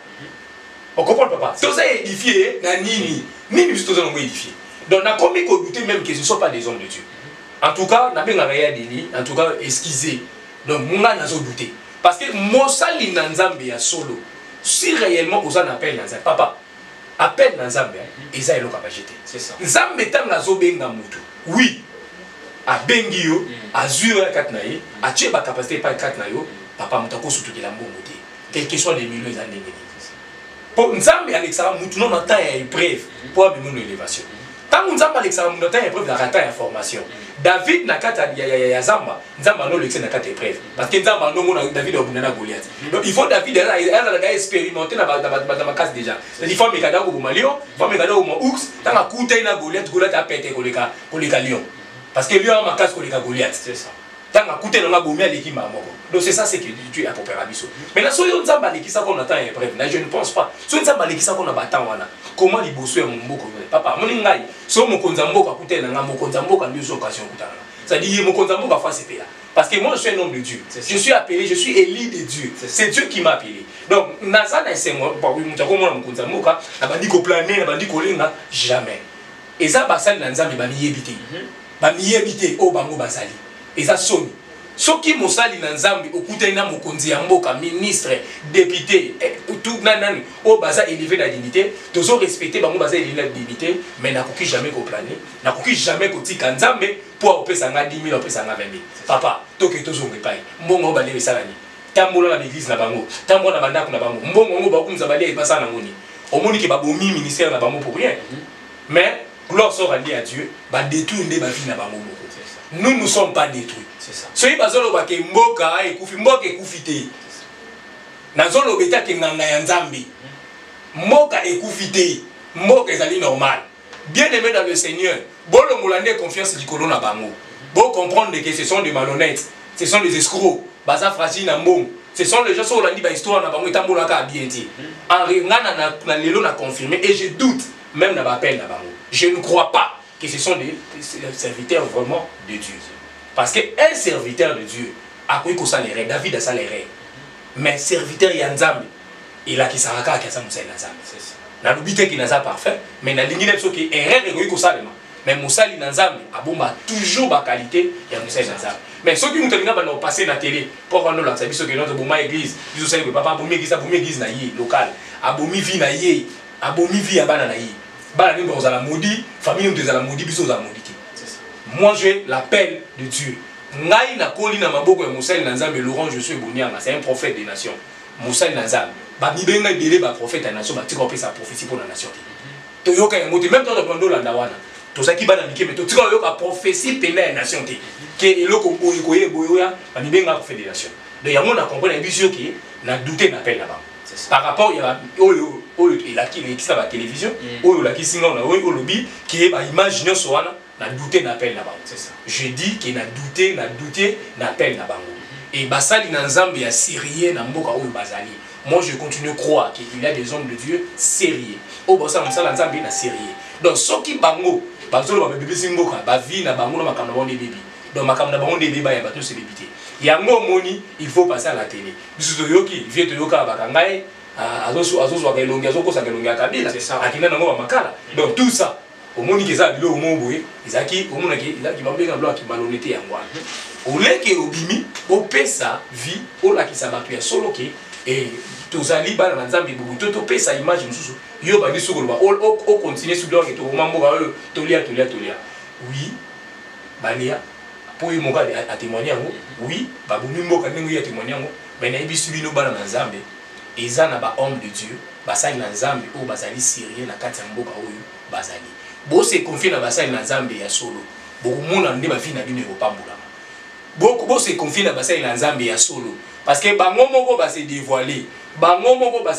On comprend papa? Tous ça édifié na nini juste tous on édifié. Donc na komi ko douter même que ce ne sont pas des hommes de Dieu. En tout cas na benga ya deli en tout cas esquisser. Donc munga na zo douter parce que mosali na nzambe ya solo si réellement osana appel na nzambe papa appel na nzambe eza eloko ba jeter. C'est ça. Nzambe tanga zo benga mutu. Oui. A bengi yo, a zura kat na ye, a tie ba capacité pas kat na yo, papa mutako sutu de la mbongo te. Quel que soit les millions za ndenge. Pour nzambe alexara mutu non temps ya épreuve pour abimo l'élévation. Tant nzambe alexara mutu temps ya épreuve la rata ya formation. David na kata ya zamba, nzamba no lexe na kata épreuve parce que nzamba no mona David obunana Goliath. Donc il faut David elle a expérimenté na ma case déjà. Il faut mekada ko lion, faut mekada ko ours, tant a kuta na Goliath a pété koleka lion. Parce que lion a ma case koleka Goliath, c'est ça. Tant a kuta na bomia l'équipe moko. Donc c'est ça c'est que Dieu a pour biso. Mais là so yo nzamba lekisa ko na temps épreuve, là je ne pense pas. So nzamba lekisa ko na batan wana. Comment liboso ya mboko papa moni ngai so mokonza mboka kutena nga mokonza mboka ndio occasion kutana. Ça dit mokonza mboka fa c'est là. Parce que moi je suis un homme de Dieu. Je suis appelé, je suis élu de Dieu. C'est Dieu qui m'a appelé. Donc naza na c'est moi pour mutako mona mokonza mboka na bandi ko planer na bandi ko lenga jamais. Eza basali na nzambe ba miyebité. Ba miyebité o bango basali. Eza soni. Soki mosali na nzambe okutena mokonzi ya mboka ministre député tout nanani o baza élevé la dignité tozo respecter bango baza élevé la dignité mais na koki jamais ko planer na koki jamais ko tika nzambe pour opesa nga 10 000 opesa nga 20 000 papa toke tozo ngepai mbongo balé salani tambola na l'église na bango tambola na bandako na bango mbongo ngo bakunza balé basa na ngoni omoni ke babomi ministère na bango pour rien mais gloire soit rendue à Dieu ba détruire ndé ba vie na bango. Nous ne sommes pas détruits. C'est ça. Soyez pas zolo ba ke mboka ekufi mboka ekufi te. Na zolo beta ke nganga ya nzambe. Mboka ekufi te. Mboka ezali normal. Bien aimé dans le Seigneur, bolo molande confiance likolo na bango. Bon comprendre que ce sont des malhonnêtes, ce sont des escrocs. Baza fragile na mbongo. Ce sont les gens qui ont dit ba histoire na bango etambola ka bien ti. En ngana na lelo na confirmé et je doute même na ba appel na bango. Je ne crois pas que ce sont des serviteurs vraiment de Dieu. Parce qu'un serviteur de Dieu a quoi que ça les règles, David a ça les règles. Mais serviteur Yanzambi, il a qui s'arrête à ça Moussa Yanzambi. Na l'obité qui n'a pas parfait, mais na ligne de qui est règle que ça les mais Moussa Yanzambi a bon toujours ma qualité et Moussa Yanzambi. Mais ceux qui nous tenons à passer na télé pour rendre la service que notre bon église, ils savent que papa bon église na yé local, a bon vie na yé, a bon vie à bana na yé. Bana nous dans la maudit, famille nous dans la maudit, biso dans la maudit. Moi j'ai l'appel de Dieu. Ngai na koli na maboko ya Moussa Nzambe Laurent je suis Bonianga, c'est un prophète des nations. Moussa Nzambe, ba mibenga délé ba prophète des nations, ba tiko pe sa prophétie pour la nation. To yoka ya moté même dans le landa wana. To saki bana mike mais to tiko yoka prophétie pena ya nation te. Ke eloko boye boya ba mibenga prophète des nations. Donc ya mona comprendre biso ki na douter na appel là-bas. Par rapport à oyo il a qui ça la télévision, oyo la qui singa na oyo lobby qui est ba image nyonso wana na douter n'appel na bango. C'est ça. Je dis qu'il n'a douté n'appel na bango. Et basali na nzambe ya sérieux na mboka oyo bazali. Moi je continue à croire qu'il y a des hommes de Dieu sérieux. O bossa msala nzambe na sérieux. Donc soki bango bazolo ba bébé simboka ba vie na bango na makambo na bébé. Donc makambo na bango de bébé ya bato se bébité. Yango moni il faut passer à la télé. Biso yoki vieux to yoka bakangaye azozwaka elongi azokosaka elongi ya kabila akenda nango bamakala donc tout ça omoniki eza biloko moko boye ezalaki omonaki ezalaki babenga biloko ya malhonnêteté yango wana oleke obimi opesa vie olakisa bato ya solo ke tozali bana na nzambe bubu to topesa image mosusu yo bandi soko loba ocontinue sur biloko tokoma mboka oyo tolia oui balia po ye moko atémoigne yango oui babumi mboka ndenge ye atémoigne yango mais nayebisi bino bana na nzambe eza na bahomme de Dieu basali na nzambe oyo bazali sérieux na kati ya mboka oyo bazali bose confie na basali na nzambe ya solo bokomona nde bafi na bino ekopambolama bose confie na basali na nzambe ya solo parce que bango moko base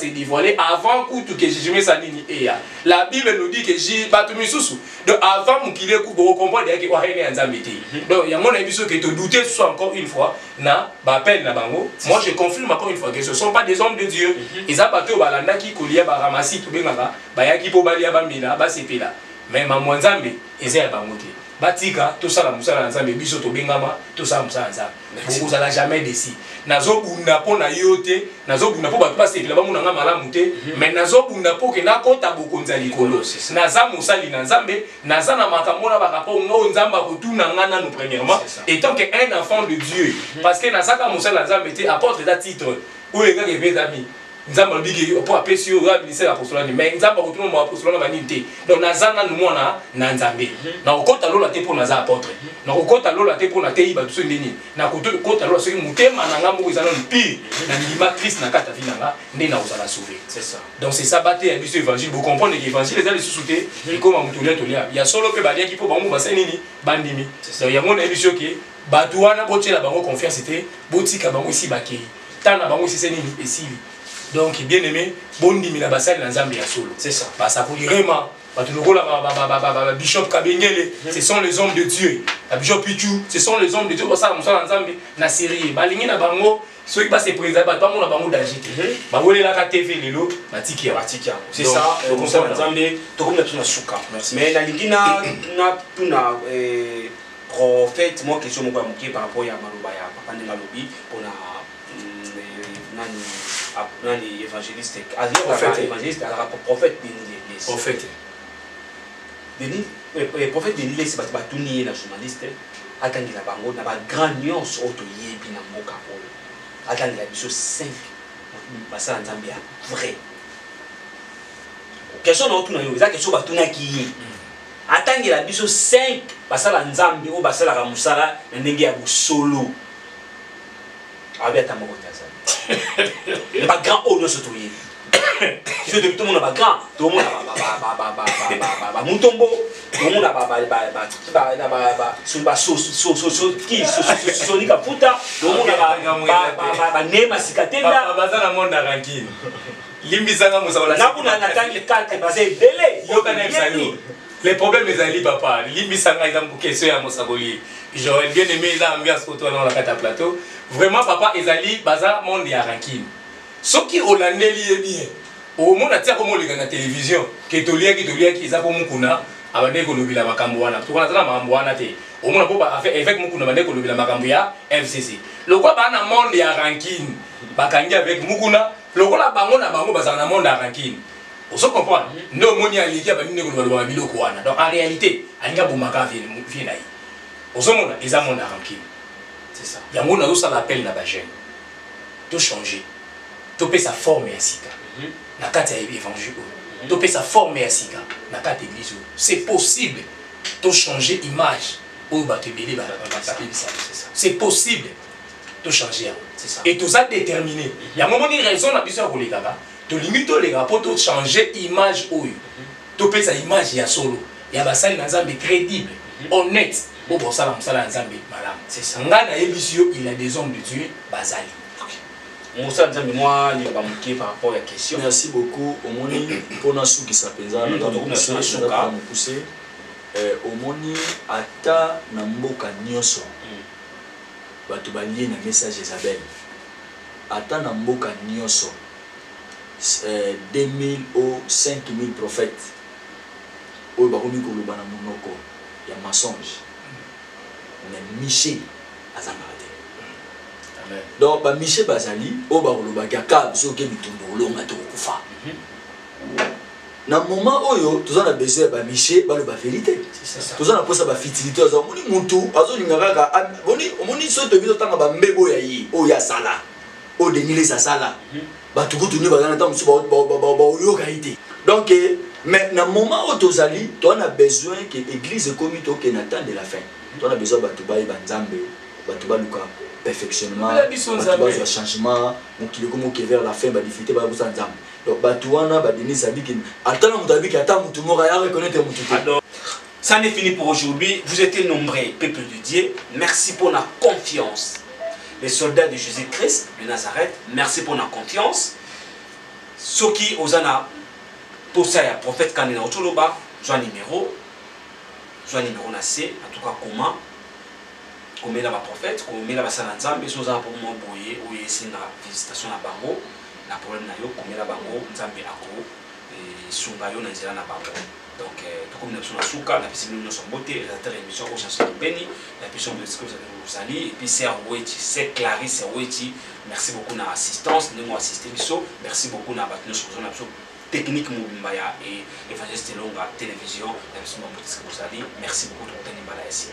dévoiler avant kutu que jugement ça nini eya la Bible nous dit que bato misusu donc avant mukile ku bo comprendre que wa hene nzambe te donc ya mona biso que te douter soit encore une fois na ba appel na bango moi je confirme encore une fois que ce sont pas des hommes de Dieu ils a bato balanda ki kolia ba ramasi to bengaka ba yaki po balia ba mina ba sepela mais maman nzambe ezaya bango te batika tout ça la musala na nzambe biso to bengama tout ça musala nzambe vous allez jamais d'ici nazo bunda po na yote nazo bunda po bato base pela ba munanga malamu te mais nazo bunda po ke na kota bokonza likolo naza musali na nzambe naza na makambo na bakapo ngo nzamba ko tuna ngana nous premièrement étant que un enfant de Dieu parce que nazaka musala na nzambe te apporte da titre ou ega ke bezami nzamba bigi po apesi yo ra ministère apostolat mais nzamba ko tuna mo apostolat na ninte donc nazana nous mona na nzambe na okota lola te po naza apôtre na okota lola te po na tei ba tuso ndeni na okota lola soki mutema na ngambo ezana pire na ndima Christ na kata vinanga ndé na osala sauver c'est ça donc c'est ça baté ya biso évangile vous comprendre que évangile ezali sous-souté et comme mutulia tolia ya solo pe balia ki po bango basani nini bandimi donc ya mona biso ke bato wana botiela bango confiance te botika bango ici bakei tana bango ici nini esili. Donc, bien aimé, bondi mina basali na nzambe ya solo. C'est ça. Parce que pour vraiment, Bishop Kabengele, ce sont les hommes de Dieu. Bishop Pichu, ce sont les hommes de Dieu. Ça, na nzambe na série. Balingi na bango, ceux qui passent présenter, ba bango na bango d'agiter. Bango la ka TV lelo, matiki ya. C'est ça. Donc ça nzambe, to comme na suka. Mais na lingi na tuna prophète, moi question moko ya par rapport ya maloba ya papa ndenga lobi pour na nani évangéliste évangéliste prophète prophète prophète Denis c'est pas tout nier la journaliste atangila bango na ba grand nuance auto yebi na mboka oyo atangila biso 5 basala nzambe ya vrai question na otuna yo eza question batuna ki atangila biso 5 basala nzambe o basala ka musala na ndenge ya busolo abeta moko taza pas grand haut de ce truc. Je dis tout le monde pas grand, tout le monde a moutombo, tout le monde a qui soni kaputa, tout le monde a nema sikatenda. Bazana monde ranking. Limbisanga musala. Na kuna natangi karte basé belé. Yo kana sayo. Les problèmes les ali papa, limbisanga eza question ya musaboli. J'aurais bien aimé la ambiance autour dans la carte plateau. Vraiment papa ezali baza monde ya ranking. Ce qui holandais lié bien. Au monde atia comme le na télévision, qui tolia qui za comme kuna, abande ko lobila makambo wana. To kana na makambo wana te. Au monde po ba avec mukuna bande ko lobila makambo ya FCC. Lokwa ba na monde ya ranking. Bakangi avec mukuna, lokola bango na bango baza na monde ya ranking. On se comprend. No moni ya likia ba nine ko lobila biloko wana. Donc en réalité, alinga bomaka vient naï. Ozomona eza monde ya ranking. C'est ça. Il y a un autre l'appel na ba jeune. Tout changer. Tout peut sa forme et sika. Na kati évangile. Tout peut sa forme et sika. Na kati église. C'est possible. Tout changer image. Ou ba te belé ba c'est ça. C'est possible. Tout changer. C'est ça. Et tout ça déterminé. Il y a un moment de raison na biso ko lekaka. To limite les rapports tout changer image oyo. Tout peut sa image ya solo. Ya basali na nzambe crédible, honnête. Pour ça, c'est ça. Il a des hommes de Dieu, Bazali. Moussa Nzambe, moi, il va me par rapport à la question. Merci beaucoup. Au moins, pour nous qui s'appelle ça, nous avons poussé. Au moins, ata namboka nyoso. Batu balié na message Isabelle. Ata namboka nyoso. 2000 ou 5000 prophètes. Oyo bakomi koloba na monoko ya mensonge. Mais Michel Azambarate. donc bamiche bazali oyo bakolobaki aka biso oke bitumba olonga tokokufa na moment oyo toza na besoin ya bamiche baloba vérité toza na posa bafitilité aza omoni mutu azolinga kaka omoni so toyebi totanga bambebo ya ye oyo asala oyo denilesa asala bato kutu baza na ntango mosusu baoyoka ye te donc mais na moment oyo tozali toza na besoin ke église ekomi tokende na temps de la fin toza na besoin bato bayeba nzambe bato baluka perfectionnement bato bazwa changement mokili ekomi oke vers la fin badifité bayakosa nzambe donc bato wana badenise abiki ata na moto abiki ata motu moko ya reconnaître motu te. Ça n'est fini pour aujourd'hui. Vous étiez nombreux, peuple de Dieu. Merci pour la confiance. Les soldats de Jésus-Christ de Nazareth, merci pour la confiance. Ceux qui osana pour ça, il y a prophète Kanina Otoloba, soit numéro nassé, en tout cas comment est là prophète, comment est là Salanzambe, soit pour moi boyer ou essayer la visitation à Bango, la problème na yo, comment est là Bango, Nzambe ako, et Sumbayo Nanzela na Bango. Donc, comme nous sommes souka, la piscine nous sommes beauté, la émission au chanson de Béni, la piscine de ce que vous allez, et puis c'est Roueti, c'est Clarisse, c'est Roueti. Merci beaucoup pour l'assistance, nous avons assisté, merci beaucoup pour la technique Moubimbaya et Évangéliste Longa, télévision, la piscine de ce que vous allez. Merci beaucoup pour votre ici.